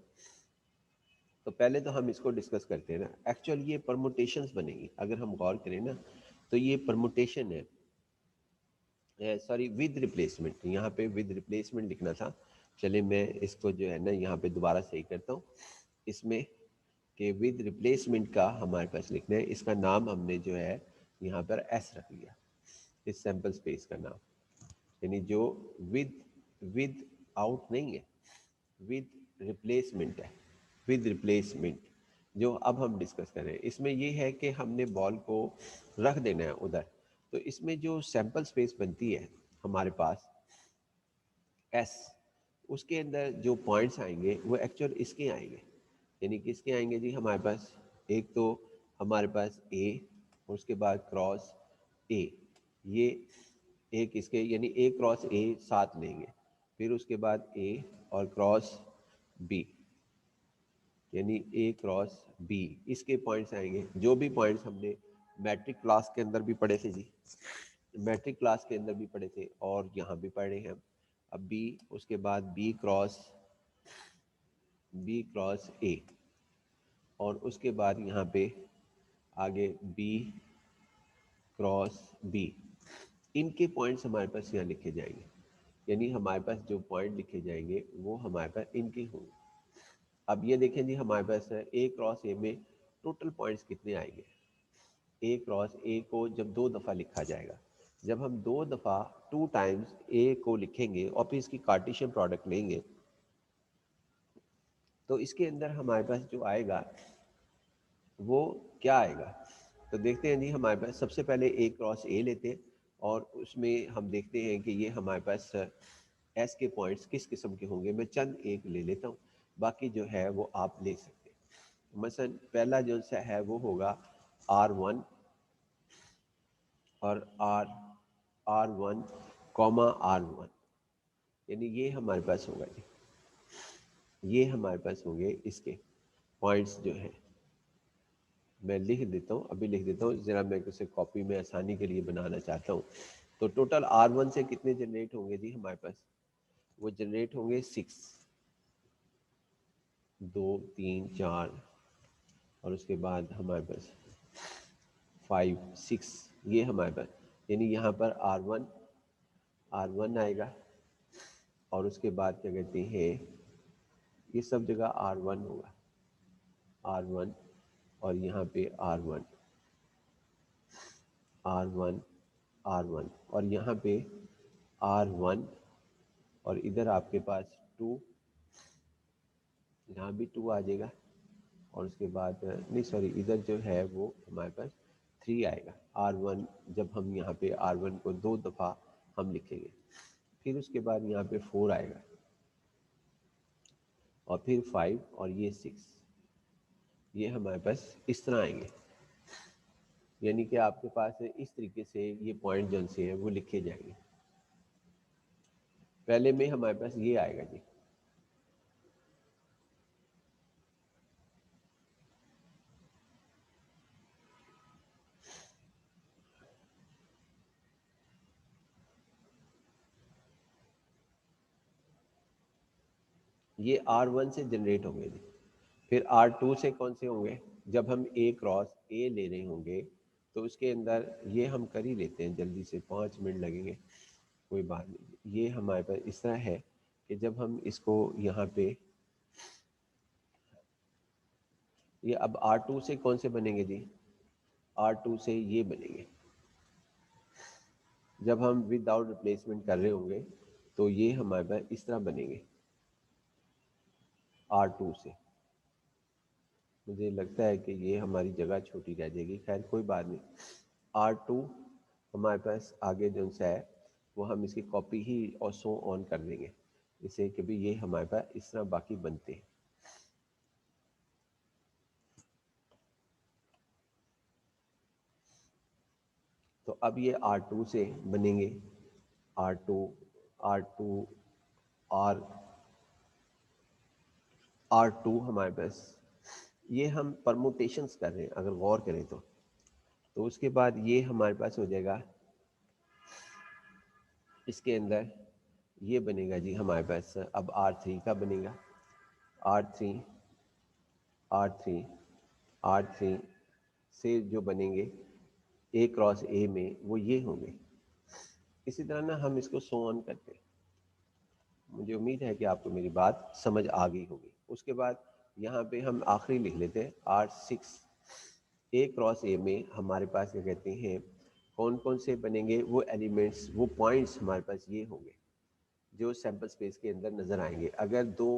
تو پہلے تو ہم اس کو ڈسکس کرتے ہیں نا. ایکچوئل یہ پرموٹیشنز بنے گی، اگر ہم غور کریں نا تو یہ پرموٹیشن ہے، سوری ود ریپلیسمنٹ، یہاں پہ ود ریپلیسمنٹ لکھنا تھا. چلے میں اس کو جو ہے نا یہاں پہ دوبارہ صحیح کرتا ہوں. اس میں کہ ود ریپلیسمنٹ کا ہمارے پاس لکھنا ہے، اس کا نام ہم نے جو ہے یہاں پر ایس رکھ لیا، اس سیمپل سپیس کا نام. یعنی جو ود آؤٹ نہیں ہے، ود ریپلیسمنٹ ہے، ود ریپلیسمنٹ جو اب ہم ڈسکس کر رہے ہیں. اس میں یہ ہے کہ ہم نے بال کو رکھ دینا ہے ادھر. تو اس میں جو سیمپل سپیس بنتی ہے ہمارے پاس ایس، اس کے اندر جو پوائنٹس آئیں گے وہ ایکچوئل اس کے آئیں گے. یعنی کس کے آئیں گے جی، ہمارے پاس ایک تو ہمارے پاس اے، اور اس کے بعد کراس اے، یہ ایک اس کے یعنی اے کراس اے 7 لیں گے. پھر اس کے بعد اے اور کراس بی، یعنی اے کراس بی، اس کے پوائنٹس آئیں گے. جو بھی پوائنٹس ہم نے میٹرک کلاس کے اندر بھی پڑھے تھے جی، میٹرک کلاس کے اندر بھی پڑھے تھے اور یہاں بھی پڑھ رہے ہیں. اب بی، اس کے بعد بی کراس اے، اور اس کے بعد یہاں پہ آگے بی کراس بی. ان کے پوائنٹس ہمارے پاس یہاں لکھے جائیں گے. یعنی ہمارے پاس جو پوائنٹ لکھے جائیں گے وہ ہمارے پاس ان کے ہوں گے. اب یہ دیکھیں جی، ہمارے پاس اے کراس اے میں ٹوٹل پوائنٹس کتنے آئیں گے. اے کراس اے کو جب 2 دفعہ لکھا جائے گا، جب ہم 2 دفعہ 2 ٹائمز اے کو لکھیں گے اور پھر اس کی کارٹیشین پروڈکٹ لیں گے، تو اس کے اندر ہمارے پاس جو آئے گا وہ کیا آئے گا. تو دیکھتے ہیں جی، ہمارے پاس سب سے پہلے اے کراس اے لیتے ہیں، اور اس میں ہم دیکھتے ہیں کہ یہ ہمارے پاس ایس کے پوائنٹس کس قسم کے ہوں گے. میں چند ایک لے لیتا ہوں، باقی جو ہے وہ آپ لے سکتے ہیں. مثلا پہلا جو سا ہے وہ ہوگا R1 اور R1 کوما R1، یعنی یہ ہمارے پاس ہوگا جی، یہ ہمارے پاس ہوں گے اس کے. پوائنٹس جو ہیں میں لکھ دیتا ہوں، ابھی لکھ دیتا ہوں، ذرا میں اسے کاپی میں آسانی کے لیے بنانا چاہتا ہوں. تو ٹوٹل R1 سے کتنے جنریٹ ہوں گے جی ہمارے پاس؟ وہ جنریٹ ہوں گے 6، 2 3 4، اور اس کے بعد ہمارے پاس 5 6، یہ ہمارے پاس، یعنی یہاں پر R1 آئے گا، اور اس کے بعد کیا کہتے ہیں یہ سب جگہ R1 ہوگا، R1، اور یہاں پہ R1، R1، R1، اور یہاں پہ R1، اور ادھر آپ کے پاس 2، یہاں بھی 2 آ جائے گا، اور اس کے بعد نہیں سوری ادھر جو ہے وہ ہمارے پاس 3 آئے گا. R1 جب ہم یہاں پہ R1 کو 2 دفعہ ہم لکھیں گے، پھر اس کے بعد یہاں پہ 4 آئے گا، اور پھر 5، اور یہ 6، یہ ہمارے پاس اس طرح آئیں گے. یعنی کہ آپ کے پاس اس طریقے سے یہ پوائنٹ جو سے ہیں وہ لکھے جائیں گے. پہلے میں ہمارے پاس یہ آئے گا جی، یہ R1 سے جنریٹ ہوں گے جی. پھر R2 سے کون سے ہوں گے؟ جب ہم A کراس A لے رہے ہوں گے تو اس کے اندر یہ ہم کر ہی لیتے ہیں جلدی سے، 5 منٹ لگیں گے کوئی بات نہیں. یہ ہمارے پاس اس طرح ہے کہ جب ہم اس کو یہاں پہ یہ اب R2 سے کون سے بنیں گے جی؟ R2 سے یہ بنیں گے جب ہم ود آؤٹ ریپلیسمنٹ کر رہے ہوں گے تو یہ ہمارے پاس اس طرح بنیں گے. R2 سے مجھے لگتا ہے کہ یہ ہماری جگہ چھوٹی رہ جائے گی، خیر کوئی بات نہیں. R2 ہمارے پاس آگے جو سا ہے وہ ہم اس کی کاپی ہی اور سو آن کر دیں گے، اسے کہ بھی یہ ہمارے پاس اس طرح باقی بنتے ہیں. تو اب یہ R2 سے بنیں گے، R2، R2، R2 ہمارے پاس، یہ ہم پرموٹیشنز کر رہے ہیں اگر غور کریں تو اس کے بعد یہ ہمارے پاس ہو جائے گا، اس کے اندر یہ بنے گا جی ہمارے پاس اب R3 کا بنے گا، R3، R3، R3 سے جو بنیں گے A کراس A میں وہ یہ ہوں گے. اسی طرح نا ہم اس کو سو آن کرتے ہیں. مجھے امید ہے کہ آپ کو میری بات سمجھ آ گئی ہوگی. اس کے بعد یہاں پہ ہم آخری لکھ لیتے ہیں R6، A کراس A میں ہمارے پاس کیا کہتے ہیں کون کون سے بنیں گے، وہ ایلیمنٹس، وہ پوائنٹس ہمارے پاس یہ ہوں گے جو سیمپل اسپیس کے اندر نظر آئیں گے. اگر 2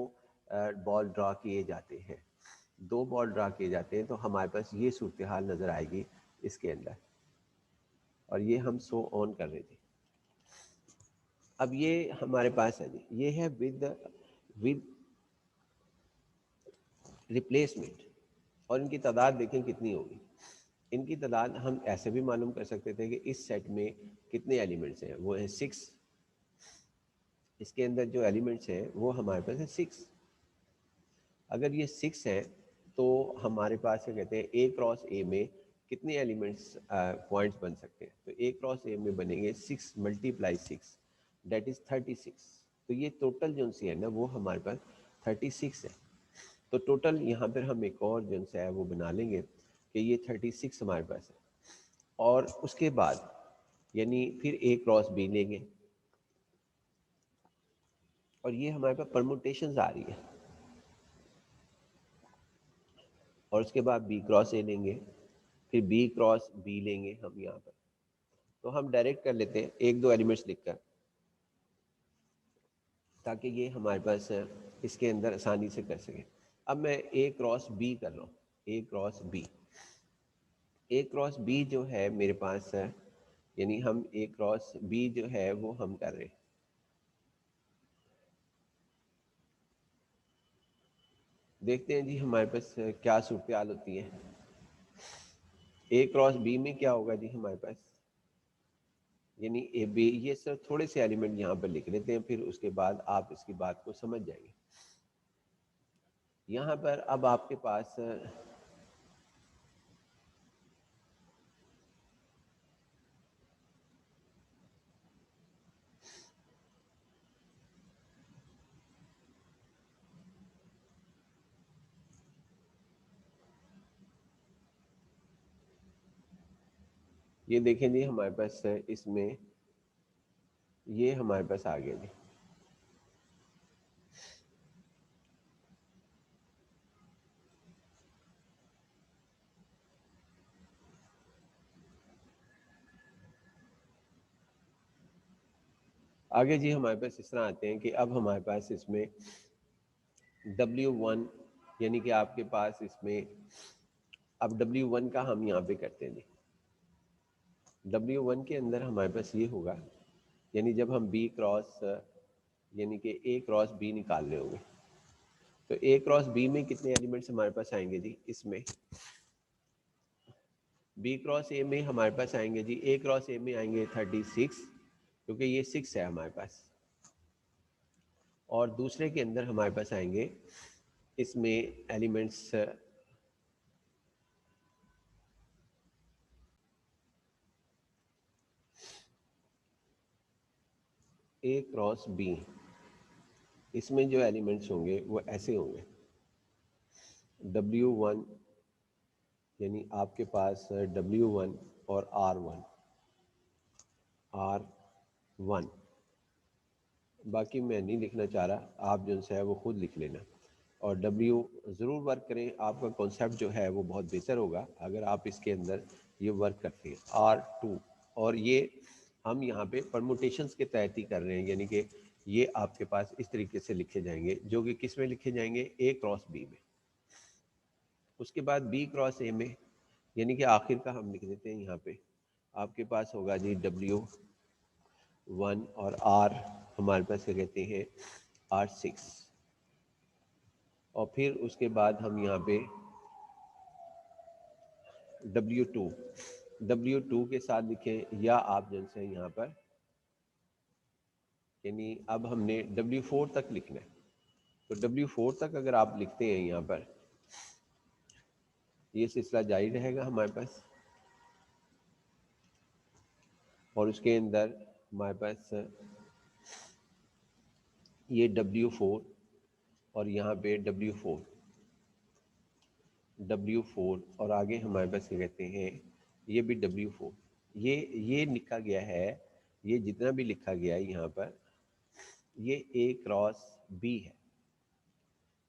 بال ڈرا کیے جاتے ہیں، 2 بال ڈرا کیے جاتے ہیں تو ہمارے پاس یہ صورتحال نظر آئے گی اس کے اندر، اور یہ ہم سو آن کر رہے تھے. اب یہ ہمارے پاس ہے جی، یہ ہے ود ریپلیسمنٹ، اور ان کی تعداد دیکھیں کتنی ہوگی. ان کی تعداد ہم ایسے بھی معلوم کر سکتے تھے کہ اس سیٹ میں کتنے ایلیمنٹس ہیں، وہ ہیں 6. اس کے اندر جو ایلیمنٹس ہیں وہ ہمارے پاس ہے 6. اگر یہ 6 ہے تو ہمارے پاس کیا کہتے ہیں A کراس A میں کتنے ایلیمنٹس پوائنٹس بن سکتے ہیں؟ تو A کراس A میں بنیں گے 6 ملٹیپلائی 6، دیٹ از 36. تو یہ ٹوٹل جو سی ہے نا وہ ہمارے پاس 36 ہے. تو ٹوٹل یہاں پر ہم ایک اور جو ہے وہ بنا لیں گے کہ یہ 36 ہمارے پاس ہے. اور اس کے بعد یعنی پھر A کراس B لیں گے، اور یہ ہمارے پاس پرموٹیشنز آ رہی ہے، اور اس کے بعد B کراس A لیں گے، پھر B کراس B لیں گے ہم یہاں پر. تو ہم ڈائریکٹ کر لیتے ہیں 1 2 ایلیمنٹس لکھ کر، تاکہ یہ ہمارے پاس اس کے اندر آسانی سے کر سکیں. اب میں A کراس B کر رہا ہوں، A cross B. A cross B جو ہے میرے پاس ہے، یعنی ہم A کراس B جو ہے وہ ہم کر رہے ہیں. دیکھتے ہیں جی ہمارے پاس کیا صورتحال ہوتی ہے. A کراس B میں کیا ہوگا جی ہمارے پاس، یعنی اے بی، یہ سر تھوڑے سے ایلیمنٹ یہاں پر لکھ لیتے ہیں، پھر اس کے بعد آپ اس کی بات کو سمجھ جائیں گے. یہاں پر اب آپ کے پاس یہ دیکھیں جی ہمارے پاس اس میں یہ ہمارے پاس آ گیا جی. آگے جی ہمارے پاس اس طرح آتے ہیں کہ اب ہمارے پاس اس میں W1 یعنی کہ آپ کے پاس اس میں اب W1 کا ہم یہاں پہ کرتے ہیں جی. W1 کے اندر ہمارے پاس یہ ہوگا یعنی جب ہم B کراس یعنی کہ A کراس B نکال رہے ہوں گے تو A کراس B میں کتنے ایلیمنٹس ہمارے پاس آئیں گے جی. اس میں B کراس A میں ہمارے پاس آئیں گے جی A کراس A میں آئیں گے 36 کیونکہ یہ 6 ہے ہمارے پاس. اور دوسرے کے اندر ہمارے پاس آئیں گے اس میں ایلیمنٹس A کراس B. اس میں جو ایلیمنٹس ہوں گے وہ ایسے ہوں گے W1 یعنی آپ کے پاس W1 اور R1 باقی میں نہیں لکھنا چاہ رہا, آپ جو ہے وہ خود لکھ لینا. اور W ضرور ورک کریں, آپ کا کانسیپٹ جو ہے وہ بہت بہتر ہوگا اگر آپ اس کے اندر یہ ورک کرتے ہیں. R2 اور یہ ہم یہاں پہ پرموٹیشنز کے تحت ہی کر رہے ہیں یعنی کہ یہ آپ کے پاس اس طریقے سے لکھے جائیں گے جو کہ کس میں لکھے جائیں گے A کراس B میں. اس کے بعد B کراس A میں یعنی کہ آخر کا ہم لکھ دیتے ہیں یہاں پہ آپ کے پاس ہوگا جی W1 اور R ہمارے پاس کیا کہتے ہیں R6. اور پھر اس کے بعد ہم یہاں پہ W2 کے ساتھ لکھیں یا آپ جن سے یہاں پر یعنی اب ہم نے W4 تک لکھنا ہے تو W4 تک اگر آپ لکھتے ہیں یہاں پر یہ سلسلہ جاری رہے گا ہمارے پاس. اور اس کے اندر ہمارے پاس یہ W4 اور یہاں پہ W4 اور آگے ہمارے پاس کیا کہتے ہیں یہ بھی W4. یہ لکھا گیا ہے, یہ جتنا بھی لکھا گیا ہے یہاں پر یہ A کراس B ہے.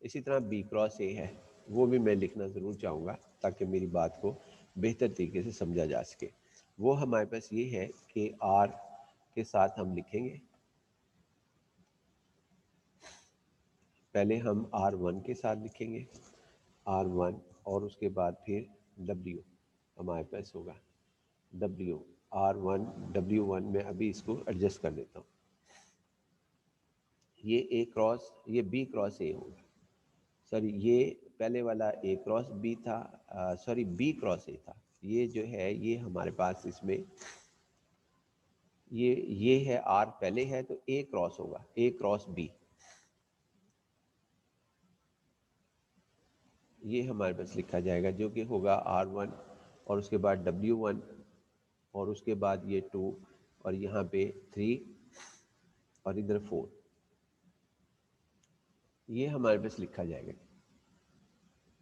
اسی طرح B کراس A ہے, وہ بھی میں لکھنا ضرور چاہوں گا تاکہ میری بات کو بہتر طریقے سے سمجھا جا سکے. وہ ہمارے پاس یہ ہے کہ R کے ساتھ ہم لکھیں گے پہلے ہم R1 کے ساتھ لکھیں گے R1 اور اس کے بعد پھر W ہمارے پاس ہوگا R1 W1 میں ابھی اس کو ایڈجسٹ کر دیتا ہوں. یہ A کراس یہ B کراس A ہوگا سوری یہ پہلے والا A کراس B تھا سوری B کراس A تھا. یہ جو ہے یہ ہمارے پاس اس میں یہ ہے R پہلے ہے تو A کراس ہوگا A کراس B. یہ ہمارے پاس لکھا جائے گا جو کہ ہوگا R1 اور اس کے بعد W1 اور اس کے بعد یہ 2 اور یہاں پہ 3 اور ادھر 4. یہ ہمارے پاس لکھا جائے گا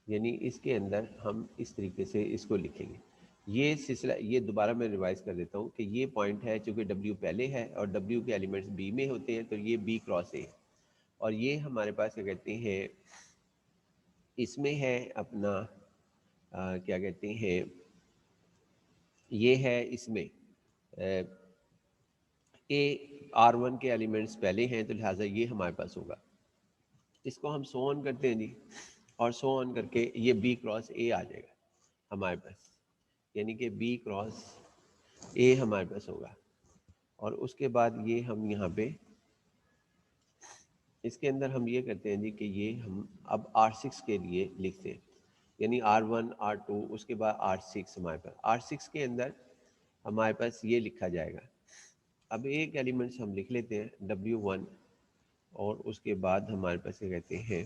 یعنی اس کے اندر ہم اس طریقے سے اس کو لکھیں گے. یہ سلسلہ یہ دوبارہ میں ریوائز کر دیتا ہوں کہ یہ پوائنٹ ہے چونکہ W پہلے ہے اور W کے ایلیمنٹس B میں ہوتے ہیں تو یہ B کراس A ہے. اور یہ ہمارے پاس کیا کہتے ہیں اس میں ہے اپنا کیا کہتے ہیں یہ ہے اس میں R1 کے ایلیمنٹس پہلے ہیں تو لہٰذا یہ ہمارے پاس ہوگا. اس کو ہم سو آن کرتے ہیں جی اور سو آن کر کے یہ B کراس A آ جائے گا ہمارے پاس یعنی کہ B کراس A ہمارے پاس ہوگا. اور اس کے بعد یہ ہم یہاں پہ اس کے اندر ہم یہ کرتے ہیں جی کہ یہ ہم اب R6 کے لیے لکھتے ہیں یعنی R1 R2 اس کے بعد R6 ہمارے پاس. R6 کے اندر ہمارے پاس یہ لکھا جائے گا. اب ایک ایلیمنٹس ہم لکھ لیتے ہیں W1 اور اس کے بعد ہمارے پاس یہ کہتے ہیں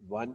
1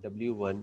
W1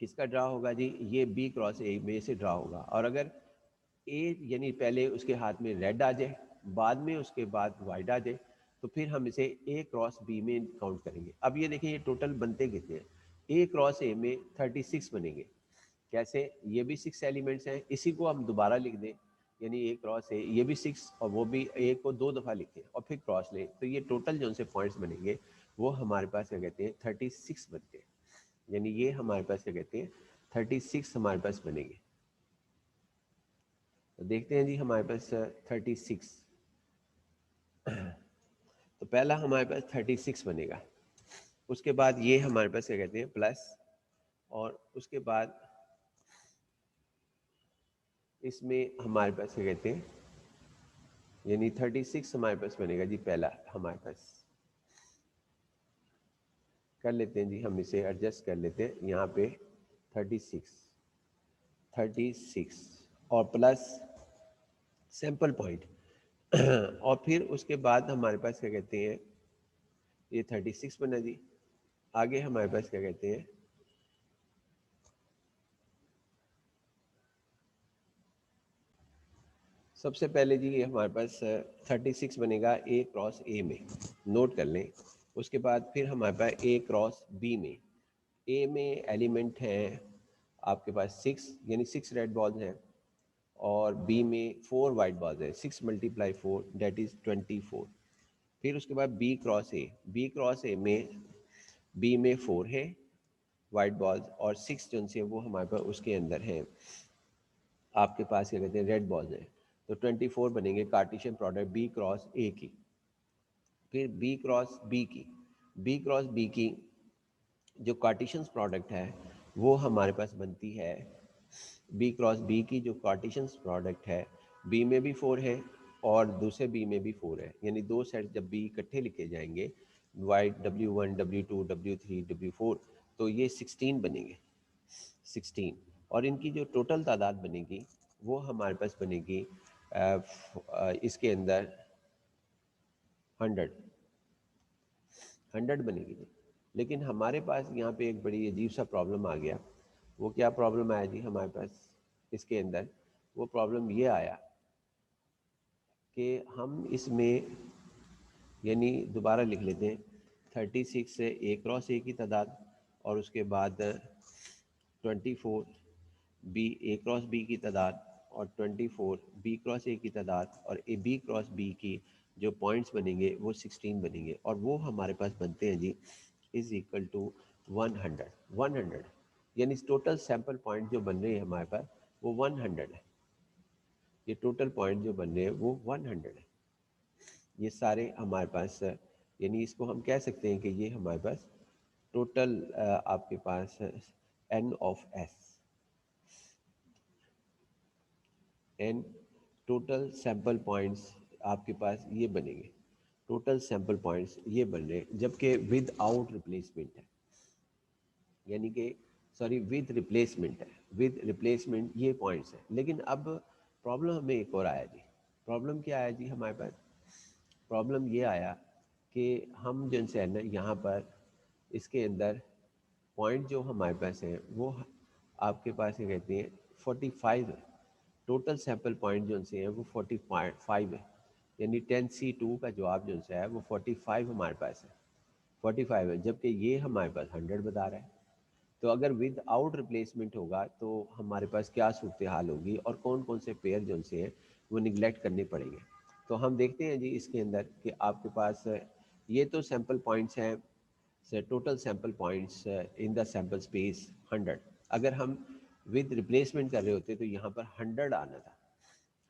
کس کا ڈرا ہوگا جی؟ یہ بی کراس اے میں سے ڈرا ہوگا. اور اگر اے یعنی پہلے اس کے ہاتھ میں ریڈ آ جائے، بعد میں اس کے بعد وائٹ آ جائے، تو پھر ہم اسے اے کراس بی میں کاؤنٹ کریں گے. اب یہ دیکھیں یہ ٹوٹل بنتے کتنے ہیں؟ اے کراس اے میں 36 بنیں گے. کیسے؟ یہ بھی 6 ایلیمنٹس ہیں، اسی کو ہم دوبارہ لکھ دیں، یعنی اے کراس اے، یہ بھی 6 اور وہ بھی اے کو 2 دفعہ لکھیں اور پھر کراس لیں، تو یہ ٹوٹل جو ان سے پوائنٹس بنیں گے وہ ہمارے پاس کیا کہتے ہیں 36 بنتے ہیں. یعنی یہ ہمارے پاس کیا کہتے ہیں 36 ہمارے پاس بنیں گے. تو دیکھتے ہیں جی ہمارے پاس 36، تو پہلا ہمارے پاس 36 بنے گا. اس کے بعد یہ ہمارے پاس کیا کہتے ہیں پلس، اور اس کے بعد اس میں ہمارے پاس کیا کہتے ہیں یعنی 36 ہمارے پاس بنے گا جی پہلا ہمارے پاس. کر لیتے ہیں جی ہم اسے ایڈجسٹ کر لیتے ہیں یہاں پہ 36 اور پلس سیمپل پوائنٹ اور پھر اس کے بعد ہمارے پاس کیا کہتے ہیں یہ 36 بنا جی. آگے ہمارے پاس کیا کہتے ہیں سب سے پہلے جی یہ ہمارے پاس 36 بنے گا اے کراس اے میں، نوٹ کر لیں. اس کے بعد پھر ہمارے پاس اے کراس بی میں. اے میں ایلیمنٹ ہیں آپ کے پاس 6 یعنی 6 ریڈ بالز ہیں، اور بی میں 4 وائٹ بالز ہیں. 6 ملٹیپلائی 4 دیٹ از 24. پھر اس کے بعد B cross A, B cross A میں بی میں 4 ہے وائٹ بالز، اور 6 جو سے وہ ہمارے پاس اس کے اندر ہیں آپ کے پاس کیا کہتے ہیں ریڈ بالز ہیں. تو 24 بنیں گے کارٹیشین پروڈکٹ بی کراس اے کی. پھر بی کراس بی کی، بی کراس بی کی جو کارٹیشنس پروڈکٹ ہے وہ ہمارے پاس بنتی ہے بی کراس بی کی جو کارٹیشنس پروڈکٹ ہے، بی میں بھی 4 ہے اور دوسرے بی میں بھی 4 ہے. یعنی دو سیٹ جب بی اکٹھے لکھے جائیں گے white W1 W2 W3 W4 تو یہ 16 بنیں گے. 16 اور ان کی جو ٹوٹل تعداد بنے گی وہ ہمارے پاس بنے گی اس کے اندر 100 بنے گی جی. لیکن ہمارے پاس یہاں پہ ایک بڑی عجیب سا پرابلم آ گیا. وہ کیا پرابلم آیا جی ہمارے پاس اس کے اندر؟ وہ پرابلم یہ آیا کہ ہم اس میں یعنی دوبارہ لکھ لیتے ہیں 36 سے اے کراس اے کی تعداد، اور اس کے بعد 24 بی اے کراس بی کی تعداد، اور 24 بی کراس اے کی تعداد، اور اے بی کراس بی کی جو پوائنٹس بنیں گے وہ 16 بنیں گے. اور وہ ہمارے پاس بنتے ہیں جی از اکول ٹو 100 یعنی ٹوٹل سیمپل پوائنٹ جو بن رہے ہیں ہمارے پاس وہ 100 ہے. یہ ٹوٹل پوائنٹ جو بن رہے ہیں وہ 100 ہے. یہ سارے ہمارے پاس یعنی اس کو ہم کہہ سکتے ہیں کہ یہ ہمارے پاس ٹوٹل آپ کے پاس n of S n total sample points آپ کے پاس یہ بنیں گے. ٹوٹل سیمپل پوائنٹس یہ بن رہے ہیں جبکہ ود آؤٹ ریپلیسمنٹ ہے، یعنی کہ سوری ود ریپلیسمنٹ ہے. ود ریپلیسمنٹ یہ پوائنٹس ہیں. لیکن اب پرابلم ہمیں ایک اور آیا جی. پرابلم کیا آیا جی ہمارے پاس؟ پرابلم یہ آیا کہ ہم جو ہے نا یہاں پر اس کے اندر پوائنٹ جو ہمارے پاس ہیں وہ آپ کے پاس یہ کہتے ہیں 45 ہے. ٹوٹل سیمپل پوائنٹ جو سے ہیں وہ 45 ہے. یعنی 10C2 کا جواب جو ہے وہ 45 ہمارے پاس ہے، 45 ہے، جبکہ یہ ہمارے پاس 100 بتا رہا ہے. تو اگر ود آؤٹ ریپلیسمنٹ ہوگا تو ہمارے پاس کیا صورتحال ہوگی اور کون کون سے پیئر جو سے ہیں وہ نگلیکٹ کرنے پڑیں گے. تو ہم دیکھتے ہیں جی اس کے اندر کہ آپ کے پاس یہ تو سیمپل پوائنٹس ہیں، total sample points in the sample space 100. اگر ہم ود ریپلیسمنٹ کر رہے ہوتے تو یہاں پر 100 آنا تھا،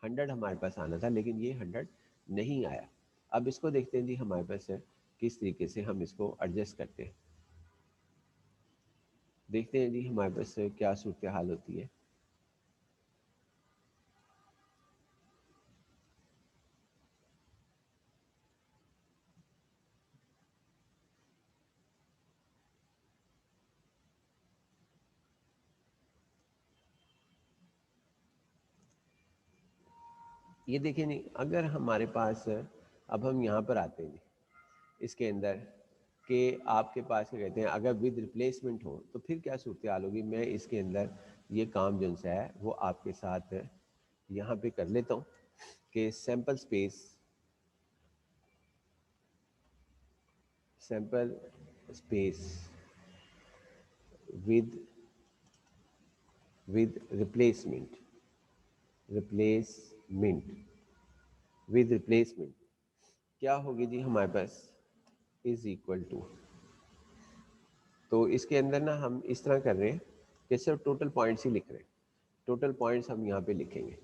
100 ہمارے پاس آنا تھا، لیکن یہ 100 نہیں آیا. اب اس کو دیکھتے ہیں جی ہمارے پاس کس طریقے سے ہم اس کو ایڈجسٹ کرتے ہیں. دیکھتے ہیں جی ہمارے پاس کیا صورتحال ہوتی ہے. یہ دیکھیں نہیں، اگر ہمارے پاس اب ہم یہاں پر آتے ہیں جی اس کے اندر کہ آپ کے پاس کیا کہتے ہیں اگر ود ریپلیسمنٹ ہو تو پھر کیا صورتحال ہوگی. میں اس کے اندر یہ کام جو سا ہے وہ آپ کے ساتھ یہاں پہ کر لیتا ہوں کہ سیمپل اسپیس ود ریپلیسمنٹ کیا ہوگی جی ہمارے پاس از اکول ٹو. تو اس کے اندر نا ہم اس طرح کر رہے ہیں کہ صرف ٹوٹل پوائنٹس ہی لکھ رہے ہیں. ٹوٹل پوائنٹس ہم یہاں پہ لکھیں گے.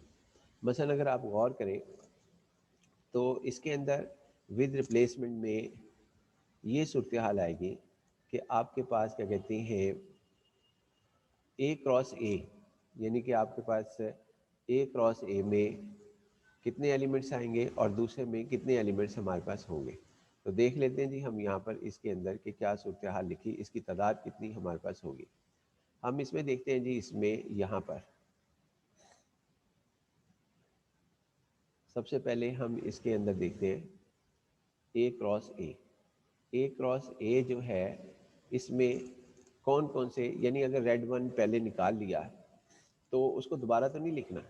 مثلا اگر آپ غور کریں تو اس کے اندر ود ریپلیسمنٹ میں یہ صورتحال آئے گی کہ آپ کے پاس کیا کہتے ہیں اے کراس اے، یعنی کہ آپ کے پاس اے کراس اے میں کتنے ایلیمنٹس آئیں گے اور دوسرے میں کتنے ایلیمنٹس ہمارے پاس ہوں گے. تو دیکھ لیتے ہیں جی ہم یہاں پر اس کے اندر کہ کیا صورتحال لکھی، اس کی تعداد کتنی ہمارے پاس ہوگی. ہم اس میں دیکھتے ہیں جی اس میں یہاں پر سب سے پہلے ہم اس کے اندر دیکھتے ہیں اے کراس اے. اے کراس اے جو ہے اس میں کون کون سے، یعنی اگر ریڈ ون پہلے نکال لیا تو اس کو دوبارہ تو نہیں لکھنا،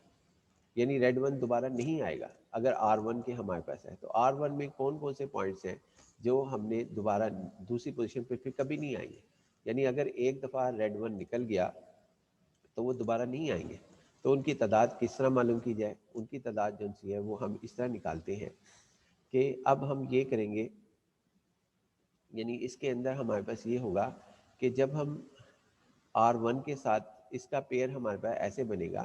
یعنی ریڈ ون دوبارہ نہیں آئے گا. اگر آر ون کے ہمارے پاس ہے تو آر ون میں کون کون سے پوائنٹس ہیں جو ہم نے دوبارہ دوسری پوزیشن پہ پھر کبھی نہیں آئیں گے. یعنی اگر ایک دفعہ ریڈ ون نکل گیا تو وہ دوبارہ نہیں آئیں گے. تو ان کی تعداد کس طرح معلوم کی جائے؟ ان کی تعداد جو سی ہے وہ ہم اس طرح نکالتے ہیں کہ اب ہم یہ کریں گے، یعنی اس کے اندر ہمارے پاس یہ ہوگا کہ جب ہم آر ون کے ساتھ اس کا پیئر ہمارے پاس ایسے بنے گا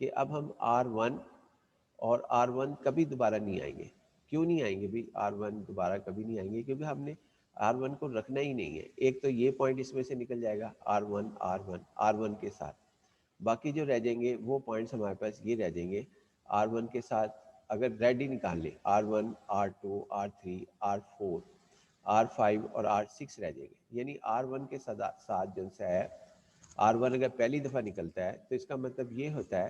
کہ اب ہم آر ون اور آر ون کبھی دوبارہ نہیں آئیں گے. کیوں نہیں آئیں گے بھی؟ آر ون دوبارہ کبھی نہیں آئیں گے کیونکہ ہم نے آر ون کو رکھنا ہی نہیں ہے. ایک تو یہ پوائنٹ اس میں سے نکل جائے گا آر ون کے ساتھ. باقی جو رہ جائیں گے وہ پوائنٹس ہمارے پاس یہ رہ جائیں گے آر ون کے ساتھ. اگر ریڈ ہی نکال لیں R one, R two, R three, R four, R five اور آر سکس رہ جائیں گے. یعنی آر ون کے ساتھ جو سا ہے آر ون اگر پہلی دفعہ نکلتا ہے تو اس کا مطلب یہ ہوتا ہے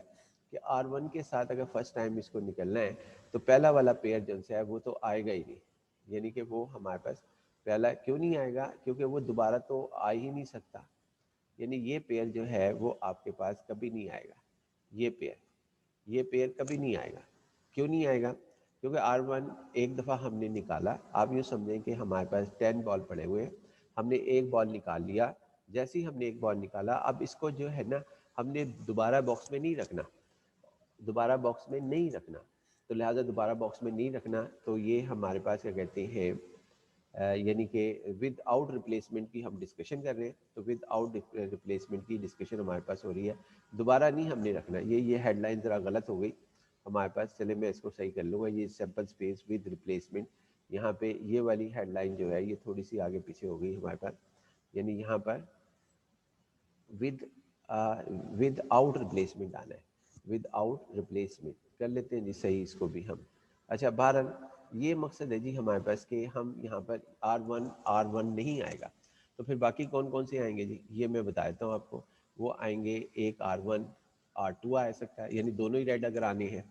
کہ آر ون کے ساتھ اگر فرسٹ ٹائم اس کو نکلنا ہے تو پہلا والا پیئر جو ہے وہ تو آئے گا ہی نہیں. یعنی کہ وہ ہمارے پاس پہلا کیوں نہیں آئے گا؟ کیونکہ وہ دوبارہ تو آ ہی نہیں سکتا. یعنی یہ پیئر جو ہے وہ آپ کے پاس کبھی نہیں آئے گا. یہ پیئر کبھی نہیں آئے گا. کیوں نہیں آئے گا؟ کیونکہ آر ون ایک دفعہ ہم نے نکالا. آپ یوں سمجھیں کہ ہمارے پاس 10 بال پڑے ہوئے ہیں، ہم نے ایک بال نکال لیا. جیسے ہی ہم نے ایک بال نکالا اب اس کو جو ہے نا ہم نے دوبارہ باکس میں نہیں رکھنا، تو لہٰذا دوبارہ باکس میں نہیں رکھنا. تو یہ ہمارے پاس کیا کہتے ہیں یعنی کہ ود آؤٹ ریپلیسمنٹ کی ہم ڈسکشن کر رہے ہیں. تو ود آؤٹ ریپلیسمنٹ کی ڈسکشن ہمارے پاس ہو رہی ہے. دوبارہ نہیں ہم نے رکھنا. یہ ہیڈ لائن ذرا غلط ہو گئی ہمارے پاس. چلے میں اس کو صحیح کر لوں گا. یہ سیمپل اسپیس ود ریپلیسمنٹ، یہاں پہ یہ والی ہیڈ لائن جو ہے یہ تھوڑی سی آگے پیچھے ہو گئی ہمارے پاس. یعنی یہاں پر ود آؤٹ ریپلیسمنٹ آنا ہے. ود آؤٹ ریپلیسمنٹ کر لیتے ہیں جی صحیح اس کو بھی ہم. اچھا بہرحال یہ مقصد ہے جی ہمارے پاس کہ ہم یہاں پر آر ون نہیں آئے گا تو پھر باقی کون کون سے آئیں گے جی یہ میں بتا دیتا ہوں آپ کو. وہ آئیں گے ایک آر ون، آر ٹو آ سکتا ہے، یعنی دونوں ہی ریڈ اگر آنے ہیں.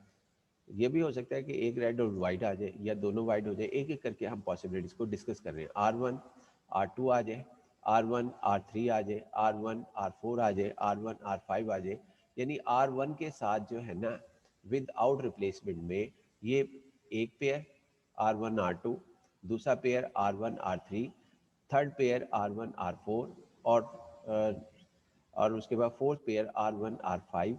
یہ بھی ہو سکتا ہے کہ ایک ریڈ اور وائٹ آ جائے یا دونوں وائٹ ہو جائے. ایک ایک کر کے ہم پاسبلٹیز کو ڈسکس کر رہے ہیں. آر ون آر ٹو آ جائے، آر ون آر تھری آ جائے، آر ون آر فور آ جائے، آر ون آر فائیو آ جائے. یعنی آر ون کے ساتھ جو ہے نا ود آؤٹ ریپلیسمنٹ میں یہ ایک pair R one R two, دوسرا pair R one R three, third pair R one R four, اور اس کے بعد fourth pair R one R five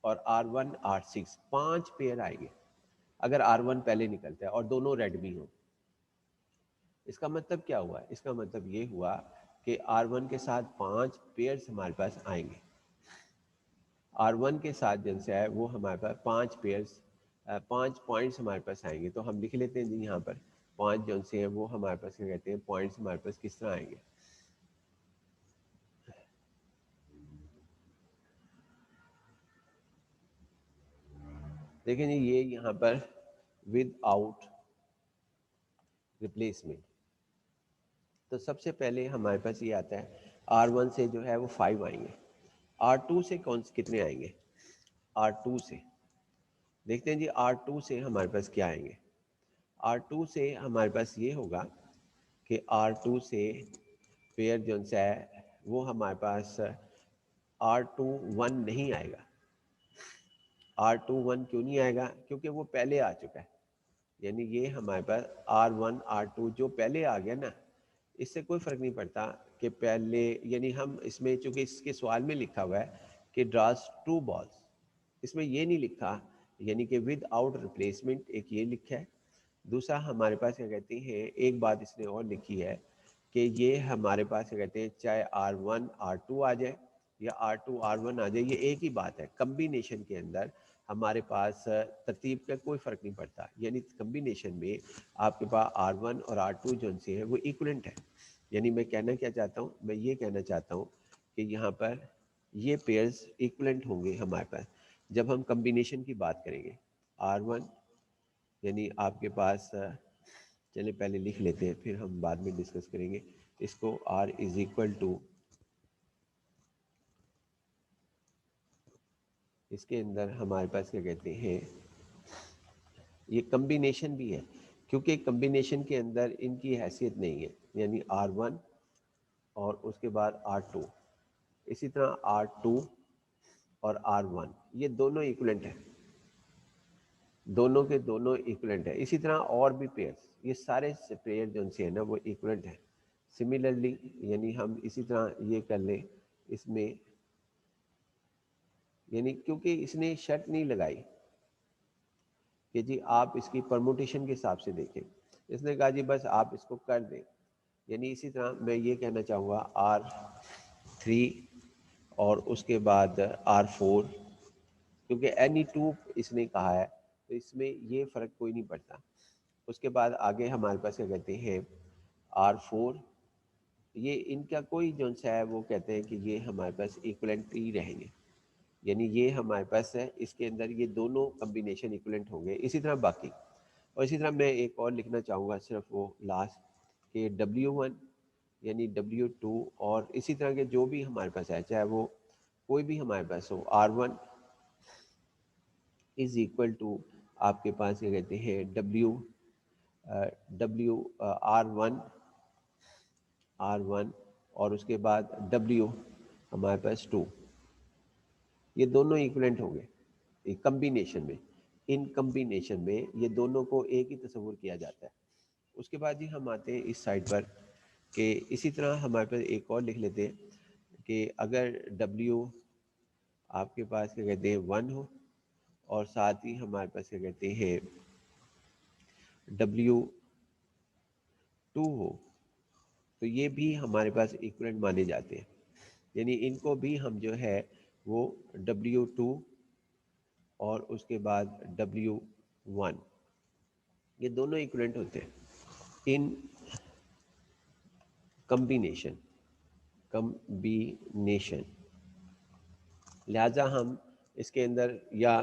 اور R one R six. 5 pair آئیں گے اگر آر ون پہلے نکلتا ہے اور دونوں ریڈ بھی ہوں. اس کا مطلب کیا ہوا؟ اس کا مطلب یہ ہوا کہ آر ون کے ساتھ 5 پیئرس ہمارے پاس آئیں گے. آر ون کے ساتھ جن سے ہے وہ ہمارے پاس 5 پیئرس 5 پوائنٹس ہمارے پاس آئیں گے. تو ہم لکھ لیتے ہیں جی یہاں پر 5 جن سے ہیں وہ ہمارے پاس کیا کہتے ہیں پوائنٹس ہمارے پاس کس طرح آئیں گے. دیکھیں جی یہ یہاں پر ود آؤٹ ریپلیسمنٹ. تو سب سے پہلے ہمارے پاس یہ آتا ہے آر ون سے جو ہے وہ 5 آئیں گے. آر ٹو سے کتنے آئیں گے؟ آر ٹو سے دیکھتے ہیں جی آر ٹو سے ہمارے پاس کیا آئیں گے. آر ٹو سے ہمارے پاس یہ ہوگا کہ R2 سے پیئر جو سا ہے وہ ہمارے پاس R21 نہیں آئے گا. R21 کیوں نہیں آئے گا؟ کیونکہ وہ پہلے آ چکا ہے. یعنی یہ ہمارے پاس R1 R2 جو پہلے آ گیا نا، اس سے کوئی فرق نہیں پڑتا کہ پہلے، یعنی ہم اس میں چونکہ اس کے سوال میں لکھا ہوا ہے کہ ڈراز 2 balls، اس میں یہ نہیں لکھا، یعنی کہ ود آؤٹ ریپلیسمنٹ ایک یہ لکھا ہے. دوسرا ہمارے پاس کیا کہتے ہیں، ایک بات اس نے اور لکھی ہے کہ یہ ہمارے پاس کیا کہتے ہیں چاہے R1 R2 آ جائے یا R2 R1 آ جائے، یہ ایک ہی بات ہے. کمبینیشن کے اندر ہمارے پاس ترتیب کا کوئی فرق نہیں پڑتا. یعنی کمبینیشن میں آپ کے پاس R1 اور R2 جو سے ہیں وہ ایکولنٹ ہے. یعنی میں کہنا کیا چاہتا ہوں، میں یہ کہنا چاہتا ہوں کہ یہاں پر یہ پیئرز ایکولنٹ ہوں گے ہمارے پاس جب ہم کمبینیشن کی بات کریں گے. R1 یعنی آپ کے پاس، چلیں پہلے لکھ لیتے ہیں پھر ہم بعد میں ڈسکس کریں گے اس کو. R از اکول ٹو، اس کے اندر ہمارے پاس کیا کہتے ہیں، یہ کمبینیشن بھی ہے کیونکہ کمبینیشن کے اندر ان کی حیثیت نہیں ہے. یعنی R1 اور اس کے بعد R2، اسی طرح R2 اور R1 یہ دونوں ایکولنٹ ہیں، دونوں کے دونوں ایکولنٹ ہیں. اسی طرح اور بھی پیئرز، یہ سارے پیئر جو سے ہیں نا وہ ایکولنٹ ہیں. سملرلی یعنی ہم اسی طرح یہ کر لیں اس میں، یعنی کیونکہ اس نے شرط نہیں لگائی کہ جی آپ اس کی پرموٹیشن کے حساب سے دیکھیں، اس نے کہا جی بس آپ اس کو کر دیں. یعنی اسی طرح میں یہ کہنا چاہوں گا R3 اور اس کے بعد R4، کیونکہ اینی 2 اس نے کہا ہے تو اس میں یہ فرق کوئی نہیں پڑتا. اس کے بعد آگے ہمارے پاس کیا کہتے ہیں R4، یہ ان کا کوئی جو سا ہے وہ کہتے ہیں کہ یہ ہمارے پاس ایکولنٹ ہی رہیں گے. یعنی یہ ہمارے پاس ہے، اس کے اندر یہ دونوں کمبینیشن ایکولنٹ ہوں گے. اسی طرح باقی، اور اسی طرح میں ایک اور لکھنا چاہوں گا صرف وہ لاسٹ کہ W1 یعنی W2 اور اسی طرح کے جو بھی ہمارے پاس ہے، چاہے وہ کوئی بھی ہمارے پاس ہو، R1 از اکول ٹو آپ کے پاس کیا کہتے ہیں R1 اور اس کے بعد W ہمارے پاس 2، یہ دونوں ایکولنٹ ہوں گے کمبینیشن میں. ان کمبینیشن میں یہ دونوں کو ایک ہی تصور کیا جاتا ہے. اس کے بعد ہی ہم آتے ہیں اس سائڈ پر کہ اسی طرح ہمارے پاس ایک اور لکھ لیتے ہیں کہ اگر W آپ کے پاس کیا کہتے ہیں 1 ہو اور ساتھ ہی ہمارے پاس کیا کہتے ہیں W2 ہو، تو یہ بھی ہمارے پاس ایکولنٹ مانے جاتے ہیں. یعنی ان کو بھی ہم جو ہے وہ W2 اور اس کے بعد W1 یہ دونوں ایکولنٹ ہوتے ہیں ان کمبینیشن. لہذا ہم اس کے اندر یا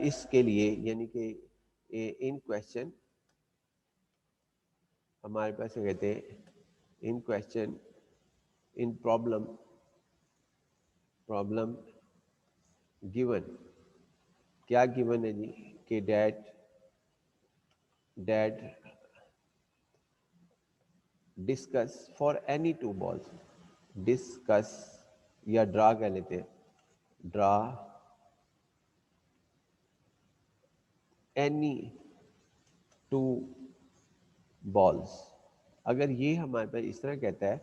اس کے لیے، یعنی کہ ان کویسچن ہمارے پاس کہتے ہیں in question in problem given, کیا گیون ہے جی کہ that discs for any 2 balls، discs یا ڈرا کہہ لیتے ہیں، ڈرا اینی 2 balls. اگر یہ ہمارے پاس اس طرح کہتا ہے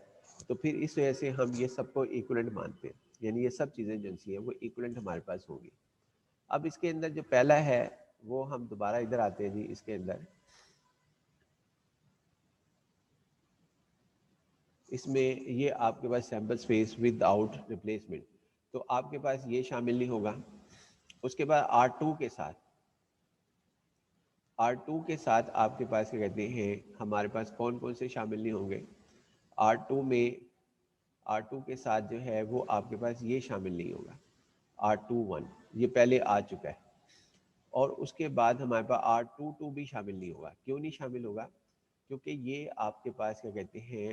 تو پھر اس وجہ سے ہم یہ سب کو ایکولنٹ مانتے ہیں. یعنی یہ سب چیزیں جو سی ہیں وہ ایکولنٹ ہمارے پاس ہوں گی. اب اس کے اندر جو پہلا ہے وہ ہم دوبارہ ادھر آتے ہیں جی. اس کے اندر اس میں یہ آپ کے پاس sample space without replacement, تو آپ کے پاس یہ شامل نہیں ہوگا. اس کے بعد R2 کے ساتھ، R2 کے ساتھ آپ کے پاس کیا کہتے ہیں ہمارے پاس کون کون سے شامل نہیں ہوں گے. R2 کے ساتھ جو ہے وہ آپ کے پاس یہ شامل نہیں ہوگا R21، یہ پہلے آ چکا ہے. اور اس کے بعد ہمارے پاس R22 بھی شامل نہیں ہوگا. کیوں نہیں شامل ہوگا؟ کیونکہ یہ آپ کے پاس کیا کہتے ہیں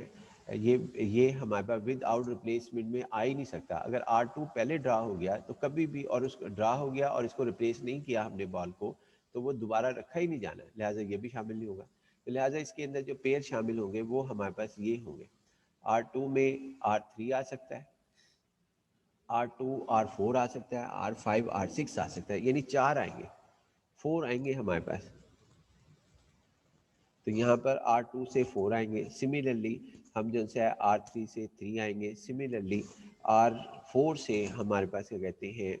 یہ ہمارے پاس ود آؤٹ ریپلیسمنٹ میں آ ہی نہیں سکتا. اگر R2 پہلے ڈرا ہو گیا تو کبھی بھی، اور اس کو ڈرا ہو گیا اور اس کو ریپلیس نہیں کیا ہم نے بال کو، تو وہ دوبارہ رکھا ہی نہیں جانا ہے. لہٰذا یہ بھی شامل نہیں ہوگا. تو لہٰذا اس کے اندر جو پیئر شامل ہوں گے وہ ہمارے پاس یہ ہوں گے. R2 میں R3 آ سکتا ہے, R2 R4 آ سکتا ہے, R5 R6 آ سکتا ہے, یعنی 4 آئیں گے, 4 آئیں گے ہمارے پاس. تو یہاں پر R2 سے 4 آئیں گے. سملرلی ہم جو ہے R3 سے 3 آئیں گے. سملرلی R4 سے ہمارے پاس کیا کہتے ہیں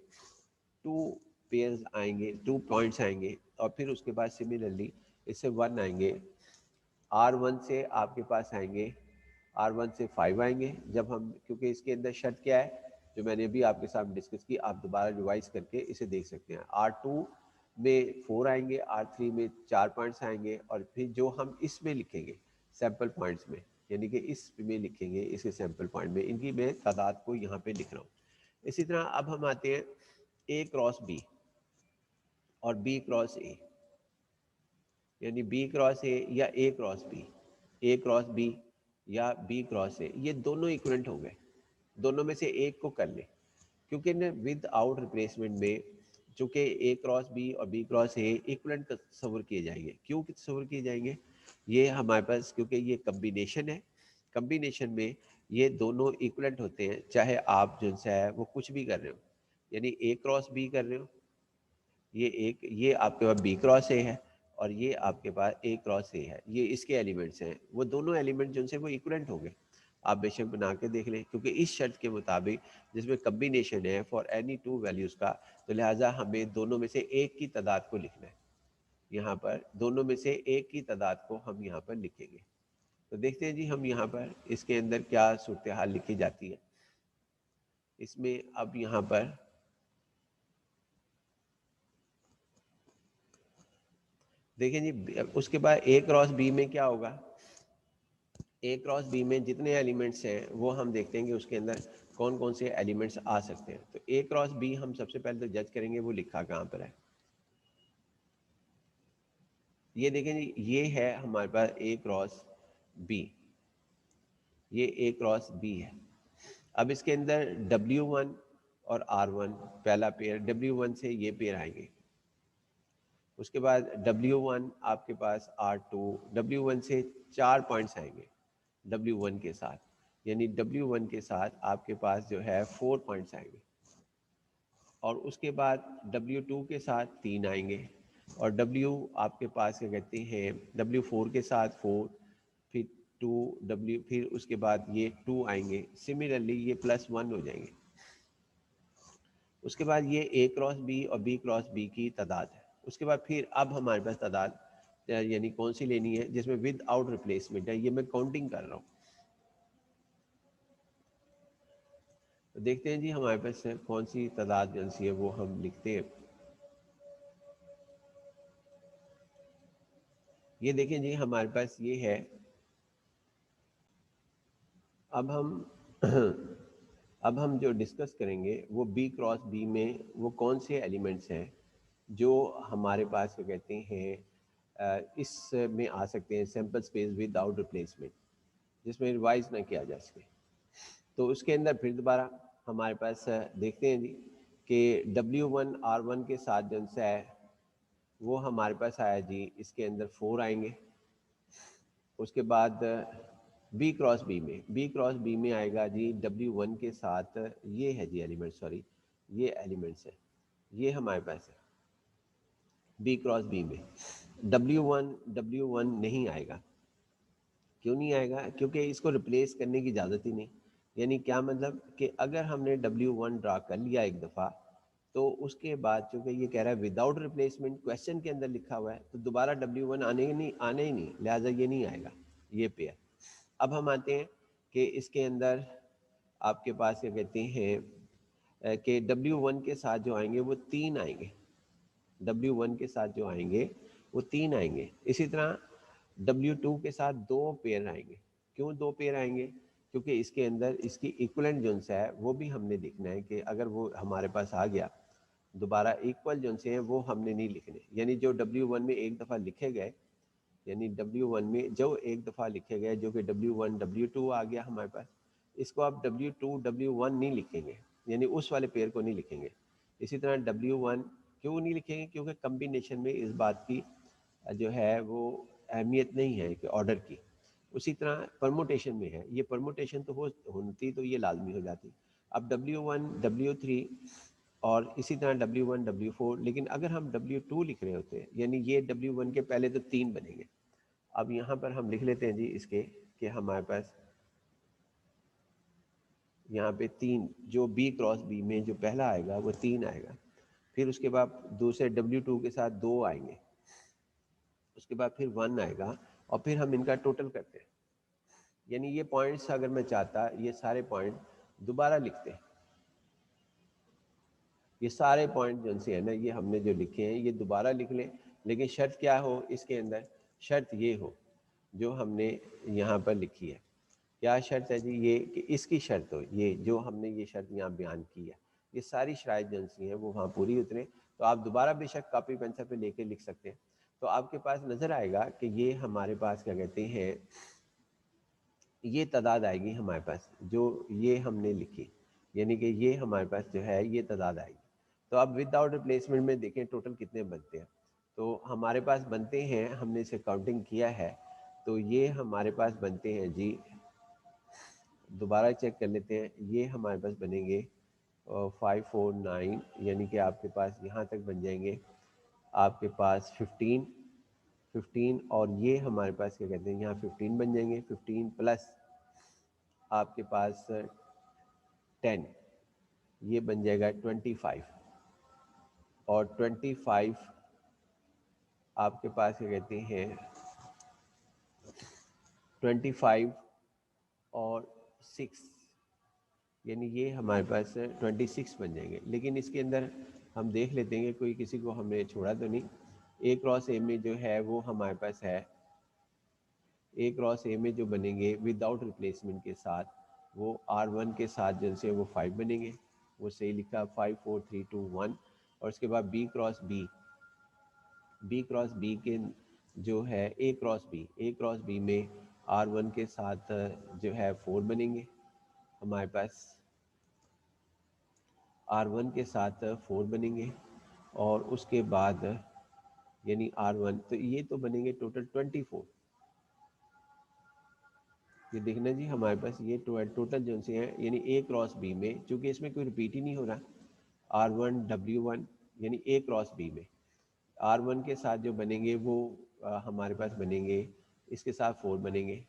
2 پیئرز آئیں گے, 2 پوائنٹس آئیں گے, اور پھر اس کے بعد سملرلی اس سے 1 آئیں گے. R1 سے آپ کے پاس آئیں گے, R1 سے 5 آئیں گے. جب ہم, کیونکہ اس کے اندر شرط کیا ہے جو میں نے بھی آپ کے ساتھ ڈسکس کی, آپ دوبارہ ریوائز کر کے اسے دیکھ سکتے ہیں. R2 میں 4 آئیں گے, R3 میں 4 پوائنٹس آئیں گے, اور پھر جو ہم اس میں لکھیں گے سیمپل پوائنٹس میں, یعنی کہ اس میں لکھیں گے, اس کے سیمپل پوائنٹ میں, ان کی میں تعداد کو یہاں پہ لکھ رہا ہوں. اسی طرح اب ہم آتے ہیں A کراس B اور B کراس A, یعنی B کراس A یا A cross B, A cross B یا B کراس A, یہ دونوں ایکویلنٹ ہو گئے. دونوں میں سے ایک کو کر لیں, کیونکہ ود آؤٹ ریپلیسمنٹ میں چونکہ A کراس B اور B کراس A ایکویلنٹ تصور کیے جائیں گے. کیوں تصور کیے جائیں گے؟ یہ ہمارے پاس کیونکہ یہ کمبینیشن ہے, کمبینیشن میں یہ دونوں ایکویلنٹ ہوتے ہیں, چاہے آپ جو ہے وہ کچھ بھی کر رہے ہو. یعنی A کراس B کر رہے ہو, یہ آپ کے پاس B کراس A ہے, اور یہ آپ کے پاس A کراس A ہے, یہ اس کے ایلیمنٹس ہیں. وہ دونوں ایلیمنٹ جو سے وہ ایکویلنٹ ہو گئے. آپ بے شک بنا کے دیکھ لیں, کیونکہ اس شرط کے مطابق جس میں کمبینیشن ہے فار اینی 2 ویلیوز کا, تو لہٰذا ہمیں دونوں میں سے ایک کی تعداد کو لکھنا ہے. یہاں پر دونوں میں سے ایک کی تعداد کو ہم یہاں پر لکھیں گے. تو دیکھتے ہیں جی ہم یہاں پر اس کے اندر کیا صورتحال لکھی جاتی ہے. اس میں اب یہاں پر دیکھیں جی, اس کے بعد A کراس B میں کیا ہوگا. A کراس B میں جتنے ایلیمنٹس ہیں وہ ہم دیکھتے ہیں کہ اس کے اندر کون کون سے ایلیمنٹس آ سکتے ہیں. تو A کراس B ہم سب سے پہلے تو جج کریں گے وہ لکھا کہاں پر ہے. یہ دیکھیں جی, یہ ہے ہمارے پاس A کراس B, یہ A کراس B ہے. اب اس کے اندر W1 اور R1 پہلا پیئر, W1 سے یہ پیئر آئیں گے. اس کے بعد W1 آپ کے پاس R2, W1 سے 4 پوائنٹس آئیں گے W1 کے ساتھ, یعنی W1 کے ساتھ آپ کے پاس جو ہے 4 پوائنٹس آئیں گے. اور اس کے بعد W2 کے ساتھ 3 آئیں گے, اور W آپ کے پاس کیا کہتے ہیں W4 کے ساتھ 4, پھر 2W, پھر اس کے بعد یہ 2 آئیں گے. سملرلی یہ +1 ہو جائیں گے. اس کے بعد یہ A کراس B اور B کراس B کی تعداد ہے. اس کے بعد پھر اب ہمارے پاس تعداد یعنی کون سی لینی ہے جس میں ود آؤٹ ریپلیسمنٹ ہے, یہ میں کاؤنٹنگ کر رہا ہوں. تو دیکھتے ہیں جی ہمارے پاس کون سی تعداد جو سی ہے وہ ہم لکھتے ہیں. یہ دیکھیں جی ہمارے پاس یہ ہے. اب ہم جو ڈسکس کریں گے وہ B کراس B میں وہ کون سے ایلیمنٹس ہیں جو ہمارے پاس کیا کہتے ہیں اس میں آ سکتے ہیں sample space without replacement, جس میں ریوائز نہ کیا جا سکے. تو اس کے اندر پھر دوبارہ ہمارے پاس دیکھتے ہیں جی کہ W1 R1 کے ساتھ جو ہے وہ ہمارے پاس آیا جی, اس کے اندر 4 آئیں گے. اس کے بعد B کراس B میں آئے گا جی W1 کے ساتھ, یہ ہے جی ایلیمنٹ, سوری یہ ایلیمنٹس ہے, یہ ہمارے پاس ہے B کراس B میں. W1 نہیں آئے گا. کیوں نہیں آئے گا؟ کیونکہ اس کو ریپلیس کرنے کی اجازت ہی نہیں. یعنی کیا مطلب کہ اگر ہم نے W1 ڈرا کر لیا ایک دفعہ, تو اس کے بعد چونکہ یہ کہہ رہا ہے وداؤٹ ریپلیسمنٹ, کویشچن کے اندر لکھا ہوا ہے, تو دوبارہ W1 آنے ہی نہیں, لہٰذا یہ نہیں آئے گا یہ پیئر. اب ہم آتے ہیں کہ اس کے اندر آپ کے پاس کیا کہتے ہیں کہ W1 کے ساتھ جو آئیں گے وہ 3 آئیں گے. W1 کے ساتھ جو آئیں گے وہ 3 آئیں گے. اسی طرح W2 کے ساتھ 2 پیئر آئیں گے. کیوں 2 پیئر آئیں گے؟ کیونکہ اس کے اندر اس کی ایکولنٹ جو ہے وہ بھی ہم نے دیکھنا ہے کہ اگر وہ ہمارے پاس آ گیا دوبارہ ایکول جو سے ہیں وہ ہم نے نہیں لکھنے. یعنی جو W1 میں ایک دفعہ لکھے گئے, یعنی W1 میں جو ایک دفعہ لکھے گئے جو کہ W1 W2 آ گیا ہمارے پاس, اس کو آپ W2 W1 نہیں لکھیں گے, یعنی اس والے پیئر کو نہیں لکھیں گے. اسی طرح W1 کیوں نہیں لکھیں گے؟ کیونکہ کمبینیشن میں اس بات کی جو ہے وہ اہمیت نہیں ہے کہ آرڈر کی. اسی طرح پرموٹیشن میں ہے, یہ پرموٹیشن تو ہوتی تو یہ لازمی ہو جاتی. اب W1 W3 اور اسی طرح W1 W4, لیکن اگر ہم W2 لکھ رہے ہوتے ہیں یعنی یہ W1 کے پہلے تو 3 بنیں گے. اب یہاں پر ہم لکھ لیتے ہیں جی اس کے کہ ہمارے پاس یہاں پہ 3, جو B کراس B میں جو پہلا آئے گا وہ 3 آئے گا. پھر اس کے بعد دوسرے W2 کے ساتھ 2 آئیں گے, اس کے بعد پھر 1 آئے گا, اور پھر ہم ان کا ٹوٹل کرتے ہیں. یعنی یہ پوائنٹس اگر میں چاہتا یہ سارے پوائنٹ دوبارہ لکھتے ہیں, یہ سارے پوائنٹ جو سے ہیں نا یہ ہم نے جو لکھے ہیں یہ دوبارہ لکھ لیں. لیکن شرط کیا ہو اس کے اندر, شرط یہ ہو جو ہم نے یہاں پر لکھی ہے. کیا شرط ہے جی؟ یہ کہ اس کی شرط ہو, یہ جو ہم نے یہ شرط یہاں بیان کی ہے, یہ ساری شرائط جنسی ہیں وہ وہاں پوری اتریں. تو آپ دوبارہ بے شک کاپی پینسل پہ لے کے لکھ سکتے ہیں. تو آپ کے پاس نظر آئے گا کہ یہ ہمارے پاس کیا کہتے ہیں, یہ تعداد آئے گی ہمارے پاس جو یہ ہم نے لکھی, یعنی کہ یہ ہمارے پاس جو ہے یہ تعداد آئے گی. تو اب ود آؤٹ ریپلیسمنٹ میں دیکھیں ٹوٹل کتنے بنتے ہیں. تو ہمارے پاس بنتے ہیں, ہم نے اسے کاؤنٹنگ کیا ہے, تو یہ ہمارے پاس بنتے ہیں جی, دوبارہ چیک کر لیتے ہیں, یہ ہمارے پاس بنیں گے 549, یعنی کہ آپ کے پاس یہاں تک بن جائیں گے آپ کے پاس 15, اور یہ ہمارے پاس کیا کہتے ہیں یہاں 15 بن جائیں گے. 15 پلس آپ کے پاس 10, یہ بن جائے گا 25, اور 25 آپ کے پاس کیا کہتے ہیں 25 اور 6, یعنی یہ ہمارے پاس 26 بن جائیں گے. لیکن اس کے اندر ہم دیکھ لیتے ہیں کہ کوئی کسی کو ہم نے چھوڑا تو نہیں. اے کراس اے میں جو ہے وہ ہمارے پاس ہے, اے کراس اے میں جو بنیں گے ود آؤٹ ریپلیسمنٹ کے ساتھ, وہ R1 کے ساتھ جن سے وہ 5 بنیں گے, وہ صحیح لکھا 5 4 3 2 1. اور اس کے بعد بی کراس بی کے جو ہے اے کراس بی میں R1 کے ساتھ جو ہے 4 بنیں گے ہمارے پاس, R1 کے ساتھ 4 بنیں گے. اور اس کے بعد یعنی R1, تو یہ تو بنیں گے ٹوٹل 24. یہ دیکھنا جی ہمارے پاس یہ ٹوٹل جو سے ہیں, یعنی اے کراس بی میں, چونکہ اس میں کوئی رپیٹ ہی نہیں ہو رہا, R1 W1 یعنی اے کراس بی میں R1 کے ساتھ جو بنیں گے وہ ہمارے پاس بنیں گے, اس کے ساتھ 4 بنیں گے,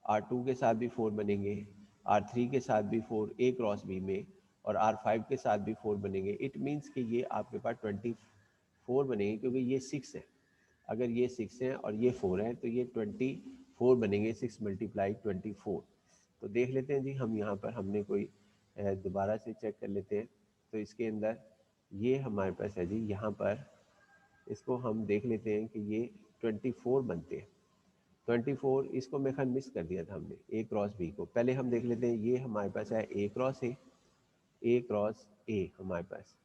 R2 کے ساتھ بھی 4 بنیں گے, R3 کے ساتھ بھی 4 اے کراس بی میں, اور R5 کے ساتھ بھی 4 بنیں گے. اٹ مینس کہ یہ آپ کے پاس 24 بنیں گے, کیونکہ یہ 6 ہے. اگر یہ 6 ہیں اور یہ 4 ہیں تو یہ 24 بنیں گے, 6 ملٹیپلائی 24. تو دیکھ لیتے ہیں جی ہم یہاں پر ہم نے کوئی دوبارہ سے چیک کر لیتے ہیں. تو اس کے اندر یہ ہمارے پاس ہے جی, یہاں پر اس کو ہم دیکھ لیتے ہیں کہ یہ 24 بنتے ہیں. 24 اس کو میں خیال مس کر دیا تھا ہم نے, اے کراس بی کو. پہلے ہم دیکھ لیتے ہیں, یہ ہمارے پاس ہے اے کراس اے ہمارے پاس,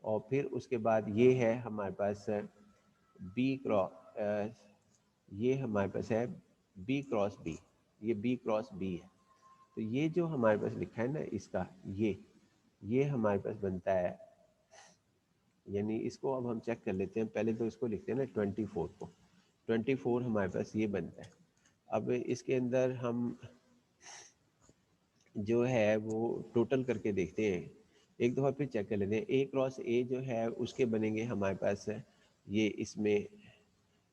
اور پھر اس کے بعد یہ ہے ہمارے پاس بی کراس, یہ ہمارے پاس ہے بی کراس بی, یہ بی کراس بی ہے. تو یہ جو ہمارے پاس لکھا ہے نا اس کا, یہ ہمارے پاس بنتا ہے, یعنی اس کو اب ہم چیک کر لیتے ہیں. پہلے تو اس کو لکھتے ہیں نا 24 کو, 24 ہمارے پاس یہ بنتا ہے. اب اس کے اندر ہم جو ہے وہ ٹوٹل کر کے دیکھتے ہیں, ایک دفعہ پھر چیک کر لیتے ہیں. اے کراس اے جو ہے اس کے بنیں گے ہمارے پاس, یہ اس میں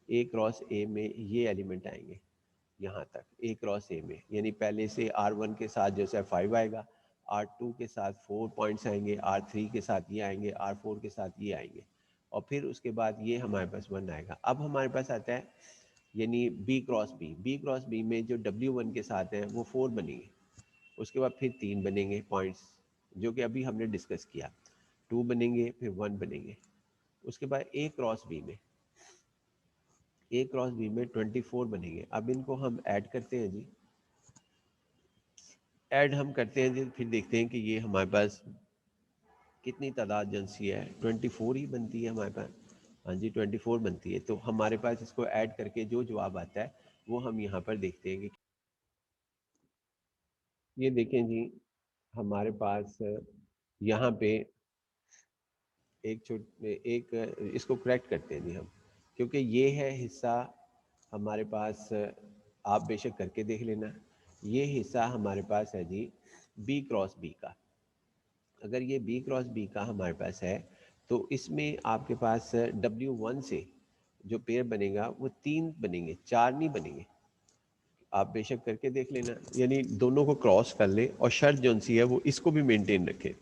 اے کراس اے میں یہ ایلیمنٹ آئیں گے یہاں تک اے کراس اے میں, یعنی پہلے سے R1 کے ساتھ جو ہے 5 آئے گا, R2 کے ساتھ 4 پوائنٹس آئیں گے, R3 کے ساتھ یہ آئیں گے, R4 کے ساتھ یہ آئیں گے, اور پھر اس کے بعد یہ ہمارے پاس 1 آئے گا. اب ہمارے پاس آتا ہے یعنی بی کراس بی میں جو W1 کے ساتھ ہیں وہ 4 بنیں گے, اس کے بعد پھر 3 بنیں گے پوائنٹس جو کہ ابھی ہم نے ڈسکس کیا, 2 بنیں گے, پھر 1 بنیں گے. اس کے بعد اے کراس بی میں 24 بنیں گے. اب ان کو ہم ایڈ کرتے ہیں جی, ایڈ ہم کرتے ہیں جی, پھر دیکھتے ہیں کہ یہ ہمارے پاس کتنی تعداد جنسی ہے. 24 ہی بنتی ہے ہمارے پاس, ہاں جی 24 بنتی ہے. تو ہمارے پاس اس کو ایڈ کر کے جو جواب آتا ہے وہ ہم یہاں پر دیکھتے ہیں. کہ یہ دیکھیں جی ہمارے پاس یہاں پہ ایک اس کو کریکٹ کرتے ہیں جی ہم, کیونکہ یہ ہے حصہ ہمارے پاس آپ بے شک کر کے دیکھ لینا، یہ حصہ ہمارے پاس ہے جی بی کراس بی کا. اگر یہ بی کراس بی کا ہمارے پاس ہے تو اس میں آپ کے پاس W1 سے جو پیر بنے گا وہ 3 بنیں گے، 4 نہیں بنیں گے. آپ بے شک کر کے دیکھ لینا، یعنی دونوں کو کراس کر لیں اور شرط جو سی ہے وہ اس کو بھی مینٹین رکھے،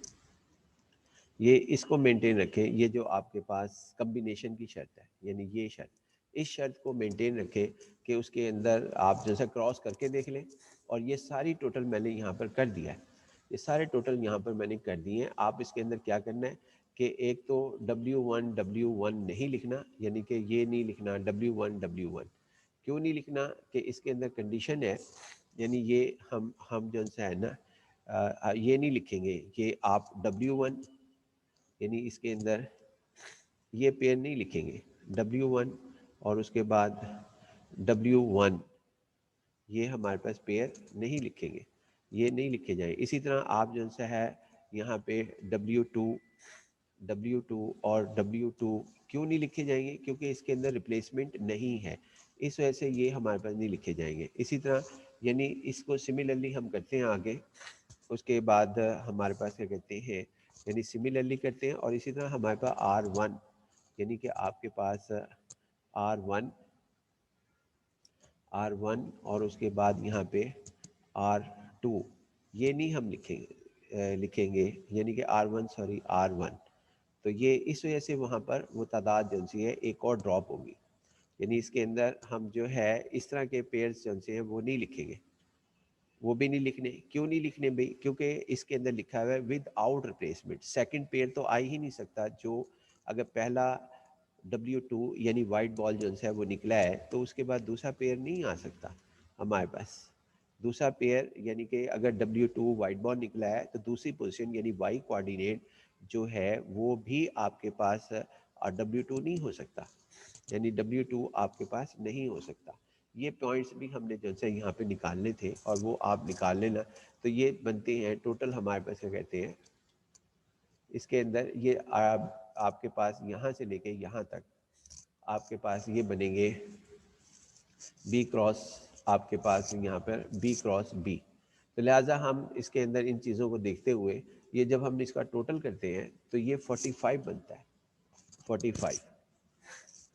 یہ اس کو مینٹین رکھیں. یہ جو آپ کے پاس کمبینیشن کی شرط ہے، یعنی یہ شرط، اس شرط کو مینٹین رکھیں کہ اس کے اندر آپ جیسا کراس کر کے دیکھ لیں. اور یہ ساری ٹوٹل میں نے یہاں پر کر دیا ہے، یہ سارے ٹوٹل یہاں پر میں نے کر دیے ہیں. آپ اس کے اندر کیا کرنا ہے کہ ایک تو W1 نہیں لکھنا، یعنی کہ یہ نہیں لکھنا W1. کیوں نہیں لکھنا کہ اس کے اندر کنڈیشن ہے، یعنی یہ ہم جو ہے نا یہ نہیں لکھیں گے کہ آپ W1 یعنی اس کے اندر یہ پیر نہیں لکھیں گے W1 اور اس کے بعد W1، یہ ہمارے پاس پیر نہیں لکھیں گے، یہ نہیں لکھے جائیں. اسی طرح آپ جو سا ہے یہاں پہ W2 اور W2 کیوں نہیں لکھے جائیں گے؟ کیونکہ اس کے اندر ریپلیسمنٹ نہیں ہے، اس وجہ سے یہ ہمارے پاس نہیں لکھے جائیں گے. اسی طرح یعنی اس کو سملرلی ہم کرتے ہیں آگے، اس کے بعد ہمارے پاس کیا کہتے ہیں، یعنی سملرلی کرتے ہیں. اور اسی طرح ہمارے پاس R1، یعنی کہ آپ کے پاس R1 اور اس کے بعد یہاں پہ R2، یہ نہیں ہم لکھیں گے یعنی کہ R1. تو یہ اس وجہ سے وہاں پر وہ تعداد جو سی ہے ایک اور ڈراپ ہوگی، یعنی اس کے اندر ہم جو ہے اس طرح کے پیئرز جو سے ہیں وہ نہیں لکھیں گے، وہ بھی نہیں لکھنے. کیوں نہیں لکھنے بھائی؟ کیونکہ اس کے اندر لکھا ہوا ہے without replacement. Second pair تو آ ہی نہیں سکتا. جو اگر پہلا W2 یعنی وائٹ بال جو ہے وہ نکلا ہے تو اس کے بعد دوسرا پیئر نہیں آ سکتا ہمارے پاس. دوسرا پیئر یعنی کہ اگر W2 وائٹ بال نکلا ہے تو دوسری پوزیشن یعنی وائی کوآرڈینیٹ جو ہے وہ بھی آپ کے پاس W2 نہیں ہو سکتا، یعنی W2 آپ کے پاس نہیں ہو سکتا. یہ پوائنٹس بھی ہم نے جو ہے یہاں پہ نکالنے تھے اور وہ آپ نکال لینا. تو یہ بنتے ہیں ٹوٹل ہمارے پاس کیا کہتے ہیں، اس کے اندر یہ آپ کے پاس یہاں سے لے کے یہاں تک آپ کے پاس یہ بنیں گے بی کراس، آپ کے پاس یہاں پر بی کراس بی. تو لہٰذا ہم اس کے اندر ان چیزوں کو دیکھتے ہوئے یہ جب ہم اس کا ٹوٹل کرتے ہیں تو یہ 45 بنتا ہے.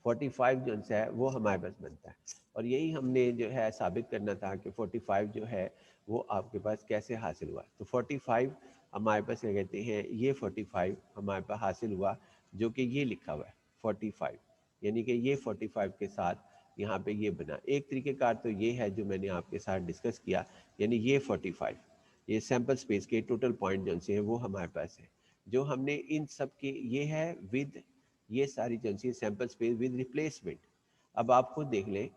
45 جو ہے وہ ہمارے پاس بنتا ہے. اور یہی ہم نے جو ہے ثابت کرنا تھا کہ 45 جو ہے وہ آپ کے پاس کیسے حاصل ہوا. تو 45 ہمارے پاس کیا کہتے ہیں، یہ 45 ہمارے پاس حاصل ہوا جو کہ یہ لکھا ہوا ہے 45، یعنی کہ یہ 45 کے ساتھ یہاں پہ یہ بنا. ایک طریقہ کار تو یہ ہے جو میں نے آپ کے ساتھ ڈسکس کیا، یعنی یہ 45 یہ سیمپل سپیس کے ٹوٹل پوائنٹ جو سے ہیں وہ ہمارے پاس ہے. جو ہم نے ان سب کے یہ ہے ود یہ ساری جو سی سیمپل سپیس ود ریپلیسمنٹ. اب آپ خود دیکھ لیں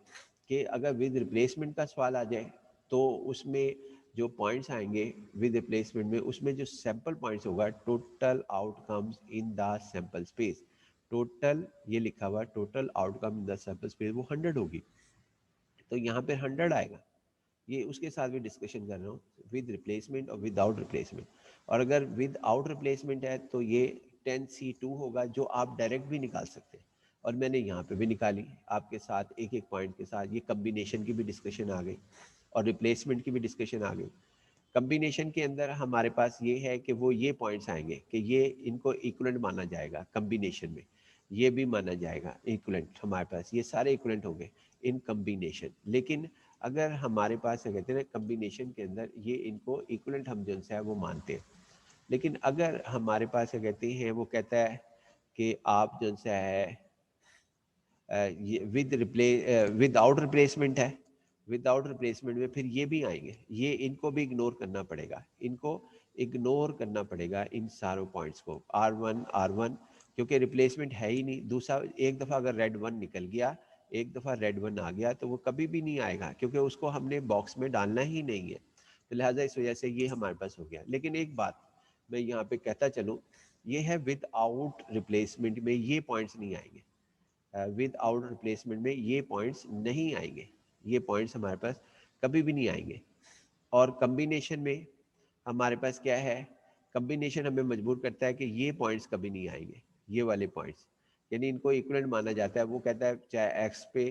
کہ اگر ود ریپلیسمنٹ کا سوال آ جائے تو اس میں جو پوائنٹس آئیں گے ود ریپلیسمنٹ میں، اس میں جو سیمپل پوائنٹس ہوگا total out comes in the sample space. Total یہ لکھا ہوا total out come in the sample space وہ 100 ہوگی. تو یہاں پہ 100 آئے گا. یہ اس کے ساتھ بھی ڈسکشن کر رہا ہوں ود ریپلیسمنٹ اور ود آؤٹ ریپلیسمنٹ. اور اگر ود آؤٹ ریپلیسمنٹ ہے تو یہ 10C2 ہوگا جو آپ ڈائریکٹ بھی نکال سکتے ہیں. اور میں نے یہاں پہ بھی نکالی آپ کے ساتھ ایک ایک پوائنٹ کے ساتھ. یہ کمبینیشن کی بھی ڈسکشن آ گئی اور ریپلیسمنٹ کی بھی ڈسکشن آ گئی. کمبینیشن کے اندر ہمارے پاس یہ ہے کہ وہ یہ پوائنٹس آئیں گے کہ یہ ان کو ایکولنٹ مانا جائے گا کمبینیشن میں، یہ بھی مانا جائے گا ایکولنٹ. ہمارے پاس یہ سارے ایکولنٹ ہوں گے ان کمبینیشن. لیکن اگر ہمارے پاس کیا کہتے ہیں نا کمبینیشن کے اندر یہ ان کو ایکولنٹ ہم جو ہے وہ مانتے ہیں. لیکن اگر ہمارے پاس کیا کہتے ہیں وہ کہتا ہے کہ آپ جو ہے ود آؤٹ ریپلیسمنٹ ہے، ود آؤٹ ریپلیسمنٹ میں پھر یہ بھی آئیں گے. یہ ان کو بھی اگنور کرنا پڑے گا، ان کو اگنور کرنا پڑے گا ان ساروں پوائنٹس کو. R1 کیونکہ ریپلیسمنٹ ہے ہی نہیں. دوسرا ایک دفعہ اگر ریڈ 1 نکل گیا، ایک دفعہ ریڈ 1 آ گیا تو وہ کبھی بھی نہیں آئے گا کیونکہ اس کو ہم نے باکس میں ڈالنا ہی نہیں ہے. تو لہٰذا اس وجہ سے یہ ہمارے پاس ہو گیا. لیکن ایک بات میں یہاں پہ کہتا چلوں، یہ ہے ود آؤٹ ریپلیسمنٹ میں یہ پوائنٹس نہیں آئیں گے. ود آؤٹ ریپلیسمنٹ میں یہ پوائنٹس نہیں آئیں گے، یہ پوائنٹس ہمارے پاس کبھی بھی نہیں آئیں گے. اور کمبینیشن میں ہمارے پاس کیا ہے، کمبینیشن ہمیں مجبور کرتا ہے کہ یہ پوائنٹس کبھی نہیں آئیں گے، یہ والے پوائنٹس، یعنی ان کو ایکولنٹ مانا جاتا ہے. وہ کہتا ہے چاہے ایکس پہ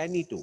any2,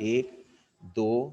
1 2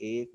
1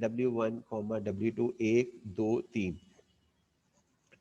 W1 W2 1 2 3,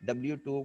W2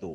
2,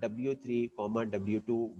W3 W2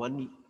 1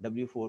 W4,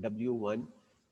W1,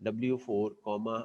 W4,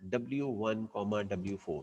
W1, W4,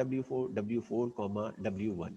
W4, W4, W1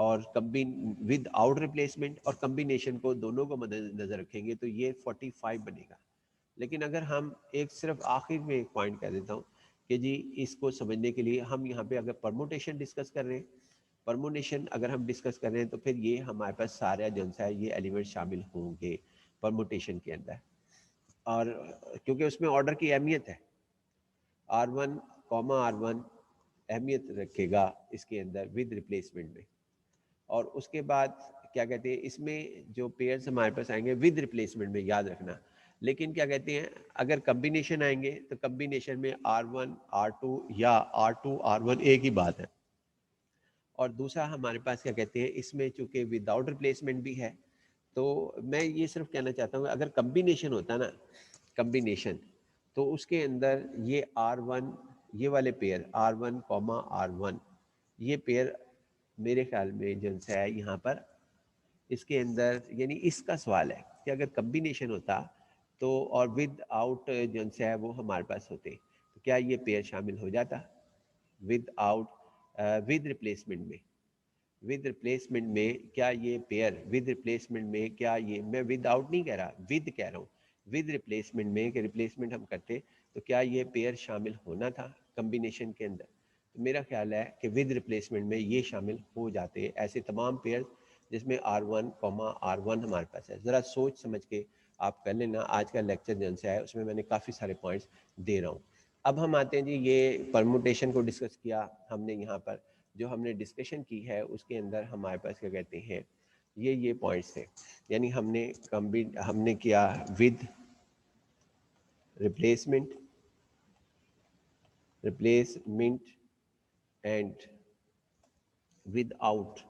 اور ود آؤٹ ریپلیسمنٹ اور کمبینیشن کو دونوں کو مد نظر رکھیں گے تو یہ 45 بنے گا. لیکن اگر ہم ایک صرف آخر میں ایک پوائنٹ کہہ دیتا ہوں کہ جی اس کو سمجھنے کے لیے ہم یہاں پہ اگر پرموٹیشن ڈسکس کر رہے ہیں، پرموٹیشن اگر ہم ڈسکس کر رہے ہیں تو پھر یہ ہمارے پاس سارا جو ہے یہ ایلیمنٹ شامل ہوں گے پرموٹیشن کے اندر. اور کیونکہ اس میں آرڈر کی اہمیت ہے، R1 R1 اہمیت رکھے گا اس کے اندر ود ریپلیسمنٹ میں. اور اس کے بعد کیا کہتے ہیں اس میں جو پیئرز ہمارے پاس آئیں گے ود ریپلیسمنٹ میں، یاد رکھنا. لیکن کیا کہتے ہیں اگر کمبینیشن آئیں گے تو کمبینیشن میں R1 R2 یا R2 R1 ایک ہی بات ہے. اور دوسرا ہمارے پاس کیا کہتے ہیں اس میں چونکہ ود آؤٹ ریپلیسمنٹ بھی ہے، تو میں یہ صرف کہنا چاہتا ہوں اگر کمبینیشن ہوتا نا، کمبینیشن، تو اس کے اندر یہ R1 یہ والے پیئر R1 R1 یہ پیئر میرے خیال میں جو ہے یہاں پر اس کے اندر یعنی اس کا سوال ہے کہ اگر کمبینیشن ہوتا تو اور ود آؤٹ جو ہے وہ ہمارے پاس ہوتے تو کیا یہ پیئر شامل ہو جاتا ود آؤٹ ود ریپلیسمنٹ میں. ود ریپلیسمنٹ میں کیا یہ پیئر ود ریپلیسمنٹ میں کیا یہ، میں ود آؤٹ نہیں کہہ رہا، ود کہہ رہا ہوں، ود ریپلیسمنٹ میں کہ ریپلیسمنٹ ہم کرتے تو کیا یہ پیئر شامل ہونا تھا کمبینیشن کے اندر. تو میرا خیال ہے کہ ود ریپلیسمنٹ میں یہ شامل ہو جاتے ایسے تمام پیئر جس میں R1 R1 ہمارے پاس ہے. ذرا سوچ سمجھ کے آپ کر لینا. آج کا لیکچر جو ہے اس میں نے کافی سارے پوائنٹس دے رہا ہوں. اب ہم آتے ہیں جی یہ پرموٹیشن کو ڈسکس کیا ہم نے. یہاں پر جو ہم نے ڈسکشن کی ہے اس کے اندر ہمارے پاس کیا کہتے ہیں یہ پوائنٹس تھے. یعنی ہم نے کیا with replacement and with out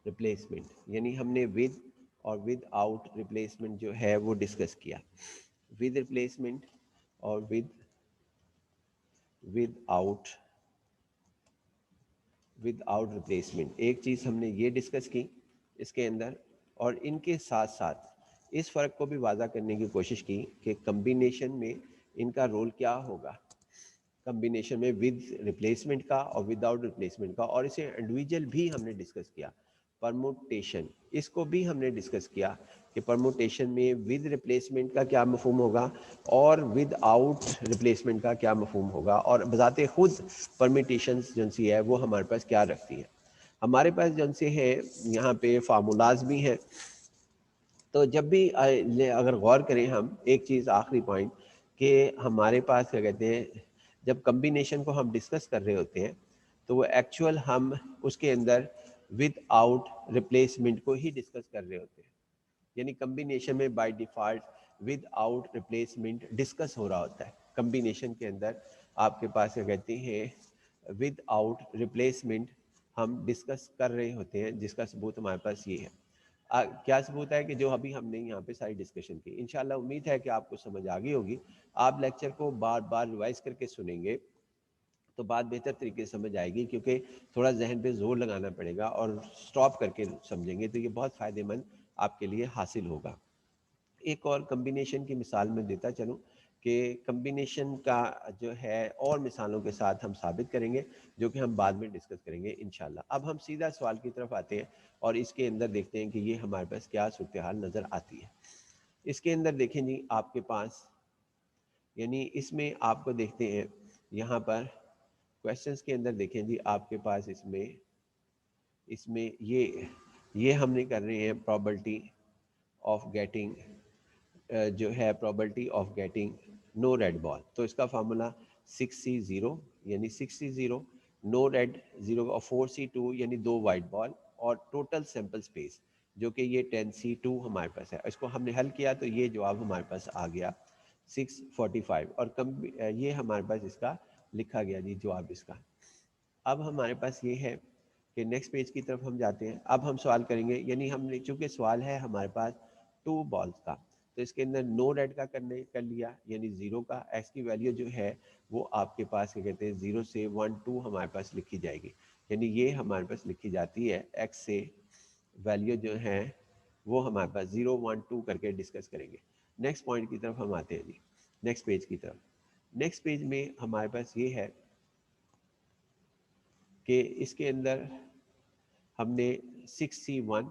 replacement, یعنی ہم نے ود اور ود آؤٹ ریپلیسمنٹ جو ہے وہ ڈسکس کیا. ود ریپلیسمنٹ اور ود آؤٹ ریپلیسمنٹ ایک چیز ہم نے یہ ڈسکس کی اس کے اندر. اور ان کے ساتھ ساتھ اس فرق کو بھی واضح کرنے کی کوشش کی کہ کمبینیشن میں ان کا رول کیا ہوگا، کمبینیشن میں ود ریپلیسمنٹ کا اور ود آؤٹ ریپلیسمنٹ کا. اور اسے انڈیویجول بھی ہم نے ڈسکس کیا. پرموٹیشن اس کو بھی ہم نے ڈسکس کیا کہ پرموٹیشن میں ود ریپلیسمنٹ کا کیا مفہوم ہوگا اور ود آؤٹ ریپلیسمنٹ کا کیا مفہوم ہوگا، اور بذات خود پرمیٹیشنز جو سی ہے وہ ہمارے پاس کیا رکھتی ہیں. ہمارے پاس جو سے ہے یہاں پہ فارمولاز بھی ہیں. تو جب بھی اگر غور کریں ہم ایک چیز آخری پوائنٹ کہ ہمارے پاس کیا کہتے ہیں جب کمبینیشن کو ہم ڈسکس کر رہے ہوتے ہیں تو وہ ایکچول ہم اس کے اندر ود آؤٹ ریپلیسمنٹ کو ہی ڈسکس کر رہے ہوتے ہیں. یعنی کمبینیشن میں by default without replacement discuss ہو رہا ہوتا ہے. کمبینیشن کے اندر آپ کے پاس کیا کہتے ہیں ود آؤٹ ریپلیسمنٹ ہم ڈسکس کر رہے ہوتے ہیں، جس کا ثبوت ہمارے پاس یہ ہے. کیا ثبوت ہے کہ جو ابھی ہم نے یہاں پہ ساری ڈسکشن کی. انشاءاللہ امید ہے کہ آپ کو سمجھ آ گئی ہوگی. آپ لیکچر کو بار بار ریوائز کر کے سنیں گے تو بات بہتر طریقے سے سمجھ آئے گی، کیونکہ تھوڑا ذہن پہ زور لگانا پڑے گا اور سٹاپ کر کے سمجھیں گے تو یہ بہت فائدہ مند آپ کے لیے حاصل ہوگا. ایک اور کمبینیشن کی مثال میں دیتا چلوں کہ کمبینیشن کا جو ہے اور مثالوں کے ساتھ ہم ثابت کریں گے جو کہ ہم بعد میں ڈسکس کریں گے انشاءاللہ. اب ہم سیدھا سوال کی طرف آتے ہیں اور اس کے اندر دیکھتے ہیں کہ یہ ہمارے پاس کیا صورتحال نظر آتی ہے. اس کے اندر دیکھیں جی آپ کے پاس یعنی اس میں آپ کو دیکھتے ہیں یہاں پر کویسچنز کے اندر دیکھیں جی آپ کے پاس اس میں یہ ہم نے کر رہے ہیں پرابلٹی آف گیٹنگ جو ہے probability of getting no red ball. تو اس کا فارمولا 6C0 یعنی 6C0 نو ریڈ 0 اور 4C2 یعنی 2 وائٹ بال اور ٹوٹل سیمپل اسپیس جو کہ یہ 10C2 ہمارے پاس ہے. اس کو ہم نے حل کیا تو یہ جواب ہمارے پاس آ گیا 645 اور یہ ہمارے پاس اس کا لکھا گیا جی جواب اس کا. اب ہمارے پاس یہ ہے کہ نیکسٹ پیج کی طرف ہم جاتے ہیں. اب ہم سوال کریں گے یعنی ہم نے چونکہ سوال ہے ہمارے پاس 2 بالز کا تو اس کے اندر نو ریڈ کا کر لیا یعنی 0 کا. ایکس کی ویلیو جو ہے وہ آپ کے پاس کیا کہتے ہیں 0 سے 1 2 ہمارے پاس لکھی جائے گی. یعنی یہ ہمارے پاس لکھی جاتی ہے ایکس سے ویلیو جو ہے وہ ہمارے پاس 0 1 2 کر کے ڈسکس کریں گے. نیکسٹ پوائنٹ کی طرف ہم آتے ہیں جی نیکسٹ پیج کی طرف. نیکسٹ پیج میں ہمارے پاس یہ ہے کہ اس کے اندر ہم نے 6C1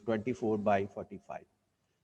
24/45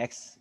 x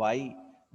y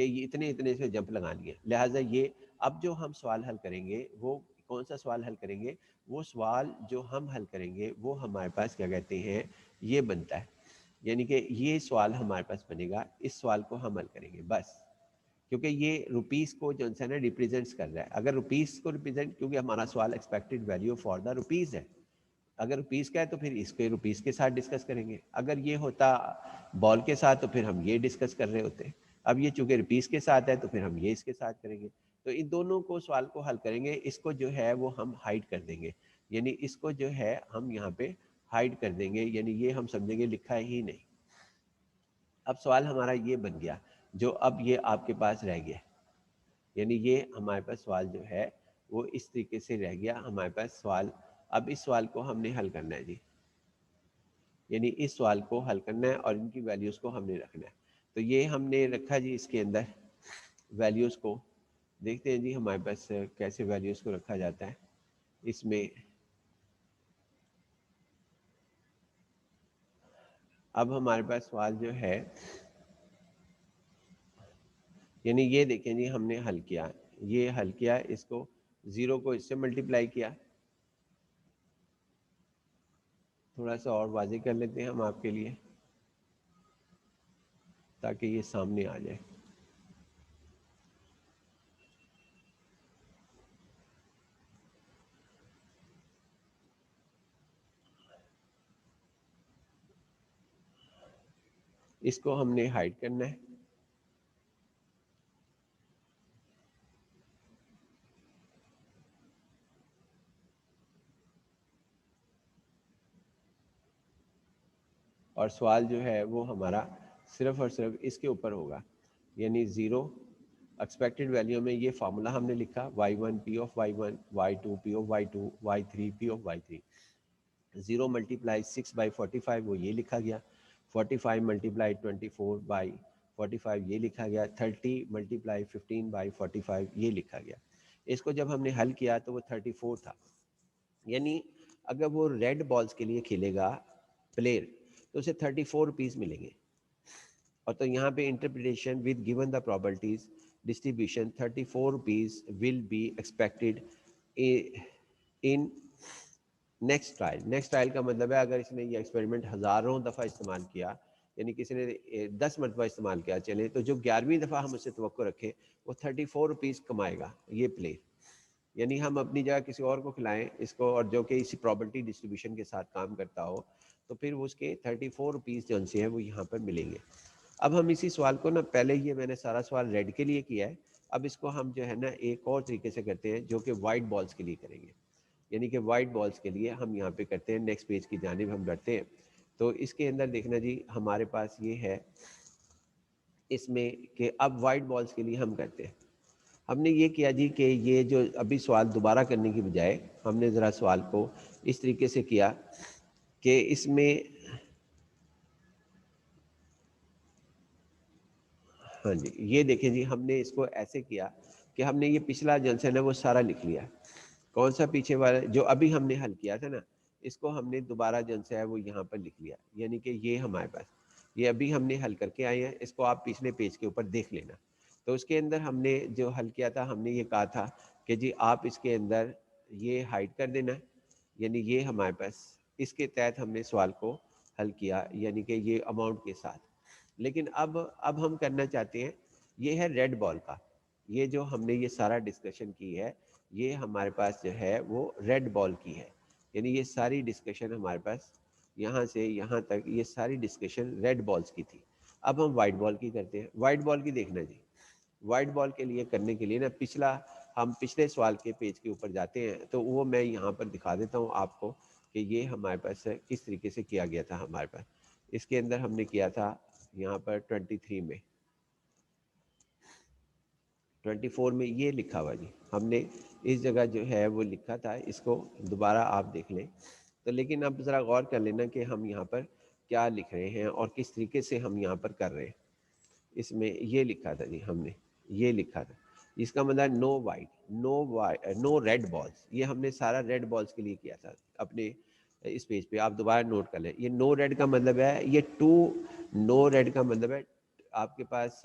کہ یہ اتنے سے جمپ لگانی ہے. لہٰذا یہ اب جو ہم سوال حل کریں گے وہ کون سا سوال حل کریں گے؟ وہ سوال جو ہم حل کریں گے وہ ہمارے پاس کیا کہتے ہیں یہ بنتا ہے، یعنی کہ یہ سوال ہمارے پاس بنے گا، اس سوال کو ہم حل کریں گے بس. کیونکہ یہ روپیز کو جو ہے نا ریپریزنٹس کر رہا ہے. اگر روپیز کو ریپریزنٹ، کیونکہ ہمارا سوال expected value for the rupees ہے، اگر روپیز کا ہے تو پھر اس کے روپیز کے ساتھ ڈسکس کریں گے. اگر یہ ہوتا بال کے ساتھ تو پھر ہم یہ ڈسکس کر رہے ہوتے. اب یہ چونکہ روپیز کے ساتھ ہے تو پھر ہم یہ اس کے ساتھ کریں گے. تو ان دونوں کو سوال کو حل کریں گے. اس کو جو ہے وہ ہم ہائڈ کر دیں گے، یعنی اس کو جو ہے ہم یہاں پہ ہائڈ کر دیں گے، یعنی یہ ہم سمجھیں گے لکھا ہی نہیں. اب سوال ہمارا یہ بن گیا جو اب یہ آپ کے پاس رہ گیا، یعنی یہ ہمارے پاس سوال جو ہے وہ اس طریقے سے رہ گیا ہمارے پاس سوال. اب اس سوال کو ہم نے حل کرنا ہے جی، یعنی اس سوال کو حل کرنا ہے اور ان کی ویلیوز کو ہم نے رکھنا ہے. تو یہ ہم نے رکھا جی اس کے اندر ویلیوز کو. دیکھتے ہیں جی ہمارے پاس کیسے ویلیوز کو رکھا جاتا ہے. اس میں اب ہمارے پاس سوال جو ہے، یعنی یہ دیکھیں جی ہم نے حل کیا، یہ حل کیا، اس کو 0 کو اس سے ملٹیپلائی کیا. تھوڑا سا اور واضح کر لیتے ہیں ہم آپ کے لیے تاکہ یہ سامنے آ جائے. اس کو ہم نے ہائڈ کرنا ہے. اور سوال جو ہے وہ ہمارا صرف اور صرف اس کے اوپر ہوگا، یعنی 0 ایکسپیکٹڈ ویلیو میں یہ فارمولہ ہم نے لکھا y1 p of y1 y2 p of y2 y3 p of y3. 0 multiply 6 by 45 وہ یہ لکھا گیا. 45 ملٹیپلائی 24 بائی 45 یہ لکھا گیا. 30 ملٹیپلائی 15 بائی 45 یہ لکھا گیا. اس کو جب ہم نے حل کیا تو وہ 34 تھا. یعنی اگر وہ ریڈ بالز کے لیے کھیلے گا پلیئر تو اسے 34 روپیز ملیں گے. اور تو یہاں پہ interpretation with given the probabilities distribution 34 rupees will be expected in next trial. Next trial کا مطلب ہے اگر اس نے یہ ایکسپیریمنٹ ہزاروں دفعہ استعمال کیا، یعنی کسی نے 10 مرتبہ استعمال کیا چلے، تو جو 11ویں دفعہ ہم اس سے توقع رکھیں وہ 34 روپیز کمائے گا یہ پلے. یعنی ہم اپنی جگہ کسی اور کو کھلائیں اس کو، اور جو کہ اسی پرابلٹی ڈسٹریبیوشن کے ساتھ کام کرتا ہو، تو پھر اس کے 34 روپیز جو ان سے ہیں وہ یہاں پر ملیں گے. اب ہم اسی سوال کو نا، پہلے یہ میں نے سارا سوال ریڈ کے لیے کیا ہے، اب اس کو ہم جو ہے نا ایک اور طریقے سے کرتے ہیں جو کہ وائٹ بالز کے لیے کریں گے. یعنی کہ وائٹ بالز کے لیے ہم یہاں پہ کرتے ہیں، نیکسٹ پیج کی جانب ہم بڑھتے ہیں. تو اس کے اندر دیکھنا جی ہمارے پاس یہ ہے اس میں کہ اب وائٹ بالز کے لیے ہم کرتے ہیں. ہم نے یہ کیا جی کہ یہ جو ابھی سوال دوبارہ کرنے کی بجائے ہم نے ذرا سوال کو اس طریقے سے کیا کہ اس میں ہاں جی یہ دیکھیں جی ہم نے اس کو ایسے کیا کہ ہم نے یہ پچھلا جلسہ نا وہ سارا لکھ لیا. کون سا پیچھے والا جو ابھی ہم نے حل کیا تھا نا، اس کو ہم نے دوبارہ جلسہ ہے وہ یہاں پر لکھ لیا. یعنی کہ یہ ہمارے پاس یہ ابھی ہم نے حل کر کے آئے ہیں، اس کو آپ پچھلے پیج کے اوپر دیکھ لینا. تو اس کے اندر ہم نے جو حل کیا تھا ہم نے یہ کہا تھا کہ جی آپ اس کے اندر یہ ہائڈ کر دینا، یعنی یہ ہمارے پاس اس کے تحت ہم نے سوال کو حل کیا، یعنی کہ یہ اماؤنٹ کے ساتھ. لیکن اب ہم کرنا چاہتے ہیں یہ ہے ریڈ بال کا. یہ جو ہم نے یہ سارا ڈسکشن کی ہے یہ ہمارے پاس جو ہے وہ ریڈ بال کی ہے. یعنی یہ ساری ڈسکشن ہمارے پاس یہاں سے یہاں تک یہ ساری ڈسکشن ریڈ بالز کی تھی. اب ہم وائٹ بال کی کرتے ہیں. وائٹ بال کی دیکھنا جی، وائٹ بال کے لیے کرنے کے لیے نا ہم پچھلے سوال کے پیج کے اوپر جاتے ہیں تو وہ میں یہاں پر دکھا دیتا ہوں آپ کو کہ یہ ہمارے پاس کس طریقے سے کیا گیا تھا. ہمارے پاس اس کے اندر ہم نے کیا تھا یہاں پر 23 میں 24 میں یہ لکھا ہوا جی ہم نے اس جگہ جو ہے وہ لکھا تھا. اس کو دوبارہ آپ دیکھ لیں تو، لیکن اب ذرا غور کر لینا کہ ہم یہاں پر کیا لکھ رہے ہیں اور کس طریقے سے ہم یہاں پر کر رہے ہیں. اس میں یہ لکھا تھا جی ہم نے یہ لکھا تھا، اس کا مطلب نو وائٹ نو ریڈ بالز. یہ ہم نے سارا ریڈ بالز کے لیے کیا تھا اپنے اس پیج پہ. آپ دوبارہ نوٹ کر لیں یہ نو ریڈ کا مطلب ہے، یہ 2 نو ریڈ کا مطلب ہے آپ کے پاس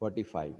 45,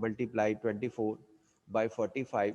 × 24/45,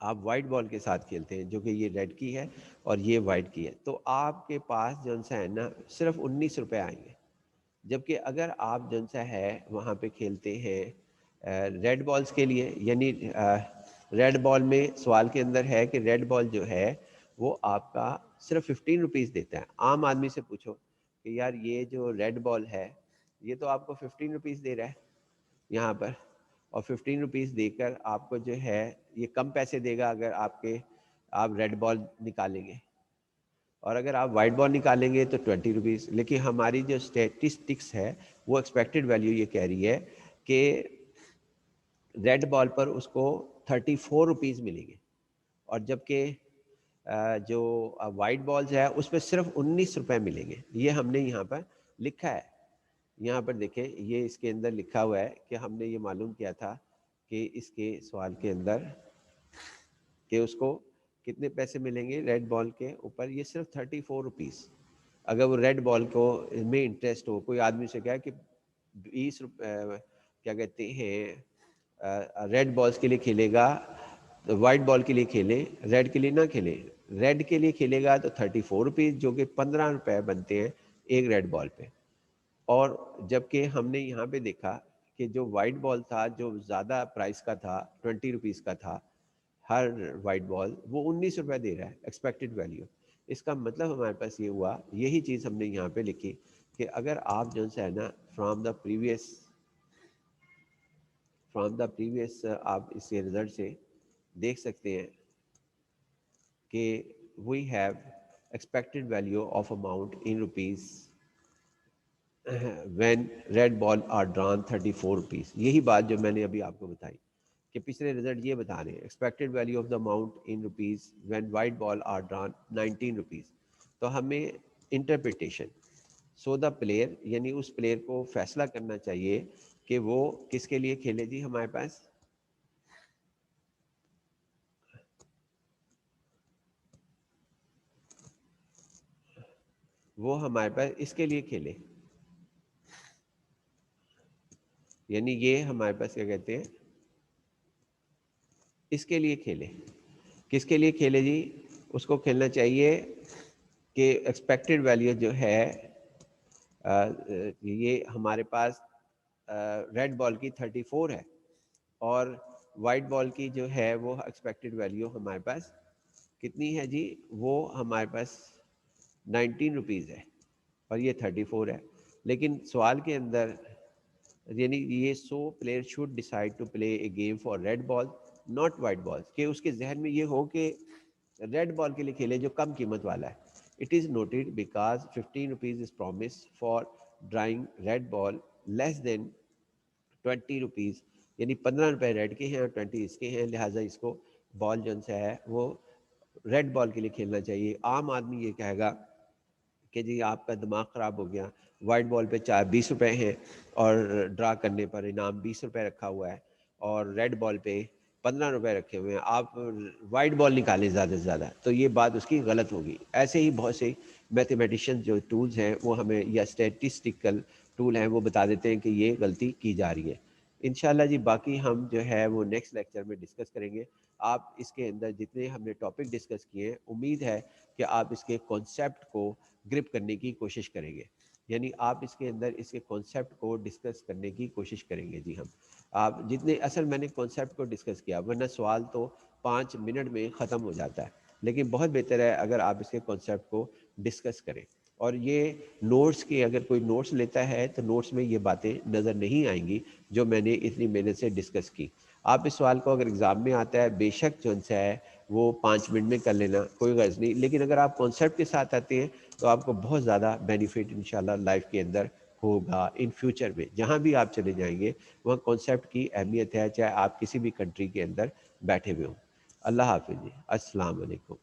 آپ وائٹ بال کے ساتھ کھیلتے ہیں جو کہ یہ ریڈ کی ہے اور یہ وائٹ کی ہے، تو آپ کے پاس جو سا ہے نا صرف 19 روپے آئیں گے. جبکہ اگر آپ جو سا ہے وہاں پہ کھیلتے ہیں ریڈ بالز کے لیے، یعنی ریڈ بال میں سوال کے اندر ہے کہ ریڈ بال جو ہے وہ آپ کا صرف 15 روپیز دیتا ہے. عام آدمی سے پوچھو کہ یار یہ جو ریڈ بال ہے یہ تو آپ کو 15 روپیز دے رہا ہے یہاں پر، اور 15 روپیز دے کر آپ کو جو ہے یہ کم پیسے دے گا اگر آپ ریڈ بال نکالیں گے، اور اگر آپ وائٹ بال نکالیں گے تو 20 روپیز. لیکن ہماری جو اسٹیٹسٹکس ہے وہ ایکسپیکٹڈ ویلیو یہ کہہ رہی ہے کہ ریڈ بال پر اس کو 34 روپیز ملیں گے، اور جبکہ جو وائٹ بالز ہے اس پہ صرف 19 روپے ملیں گے. یہ ہم نے یہاں پر لکھا ہے. یہاں پر دیکھیں یہ اس کے اندر لکھا ہوا ہے کہ ہم نے یہ معلوم کیا تھا کہ اس کے سوال کے اندر کہ اس کو کتنے پیسے ملیں گے ریڈ بال کے اوپر، یہ صرف 34 روپیز. اگر وہ ریڈ بال کو میں انٹرسٹ ہو، کوئی آدمی سے کہا کہ 20 روپے کیا کہتے ہیں ریڈ بالز کے لیے کھیلے گا تو وائٹ بال کے لیے کھیلیں، ریڈ کے لیے نہ کھیلیں. ریڈ کے لیے کھیلے گا تو 34 روپیز جو کہ 15 روپے بنتے ہیں ایک ریڈ بال پہ. اور جبکہ ہم نے یہاں پہ دیکھا کہ جو وائٹ بال تھا جو زیادہ پرائس کا تھا 20 روپیز کا تھا ہر وائٹ بال، وہ 19 روپے دے رہا ہے ایکسپیکٹڈ ویلیو. اس کا مطلب ہمارے پاس یہ ہوا، یہی چیز ہم نے یہاں پہ لکھی کہ اگر آپ جو ہے نا فرام دا پریویس آپ اس کے رزلٹ سے دیکھ سکتے ہیں کہ we have expected value of amount in rupees when red ball are drawn 34 rupees. یہی بات جو میں نے ابھی آپ کو بتائی کہ پچھلے رزلٹ یہ بتا رہے ہیں expected value of the amount in rupees when white ball are drawn 19 rupees. تو ہمیں انٹرپریٹیشن سو دا پلیئر، یعنی اس پلیئر کو فیصلہ کرنا چاہیے کہ وہ کس کے لیے کھیلے. جی ہمارے پاس وہ ہمارے پاس اس کے لیے کھیلے، یعنی یہ ہمارے پاس کیا کہتے ہیں اس کے لیے کھیلے. کس کے لیے کھیلے جی؟ اس کو کھیلنا چاہیے کہ ایکسپیکٹڈ ویلیو جو ہے یہ ہمارے پاس ریڈ بال کی 34 ہے اور وائٹ بال کی جو ہے وہ ایکسپیکٹڈ ویلیو ہمارے پاس کتنی ہے جی؟ وہ ہمارے پاس 19 روپیز ہے اور یہ 34 ہے. لیکن سوال کے اندر یعنی یہ player should decide to play a game for red ball not white ball, کہ اس کے ذہن میں یہ ہو کہ ریڈ بال کے لیے کھیلے جو کم قیمت والا ہے. It is noted because 15 rupees is promised for drawing red ball less than 20 rupees، یعنی 15 روپے ریڈ کے ہیں اور 20 اس کے ہیں، لہٰذا اس کو بال جو ہے وہ ریڈ بال کے لیے کھیلنا چاہیے. عام آدمی یہ کہے گا کہ جی آپ کا دماغ خراب ہو گیا، وائٹ بال پہ 20 روپے ہیں اور ڈرا کرنے پر انعام 20 روپے رکھا ہوا ہے اور ریڈ بال پہ 15 روپے رکھے ہوئے ہیں، آپ وائٹ بال نکالیں زیادہ سے زیادہ. تو یہ بات اس کی غلط ہوگی. ایسے ہی بہت سے میتھمیٹیشین جو ٹولز ہیں وہ ہمیں یا اسٹیٹسٹیکل ٹول ہیں وہ بتا دیتے ہیں کہ یہ غلطی کی جا رہی ہے. انشاءاللہ جی باقی ہم جو ہے وہ نیکسٹ لیکچر میں ڈسکس کریں گے. آپ اس کے اندر جتنے ہم نے ٹاپک ڈسکس کیے ہیں امید ہے کہ آپ اس کے کانسیپٹ کو گرپ کرنے کی کوشش کریں گے، یعنی آپ اس کے اندر اس کے کانسیپٹ کو ڈسکس کرنے کی کوشش کریں گے. جی ہم آپ جتنے اصل میں نے کانسیپٹ کو ڈسکس کیا، ورنہ سوال تو 5 منٹ میں ختم ہو جاتا ہے، لیکن بہت بہتر ہے اگر آپ اس کے کانسیپٹ کو ڈسکس کریں. اور یہ نوٹس کی اگر کوئی نوٹس لیتا ہے تو نوٹس میں یہ باتیں نظر نہیں آئیں گی جو میں نے اتنی محنت سے ڈسکس کی. آپ اس سوال کو اگر ایگزام میں آتا ہے بے شک جو سا ہے وہ 5 منٹ میں کر لینا، کوئی غرض نہیں. لیکن اگر آپ کانسیپٹ کے ساتھ آتے ہیں تو آپ کو بہت زیادہ بینیفٹ انشاءاللہ لائف کے اندر ہوگا. ان فیوچر میں جہاں بھی آپ چلے جائیں گے وہاں کانسیپٹ کی اہمیت ہے، چاہے آپ کسی بھی کنٹری کے اندر بیٹھے ہوئے ہوں. اللہ حافظ جی، السلام علیکم.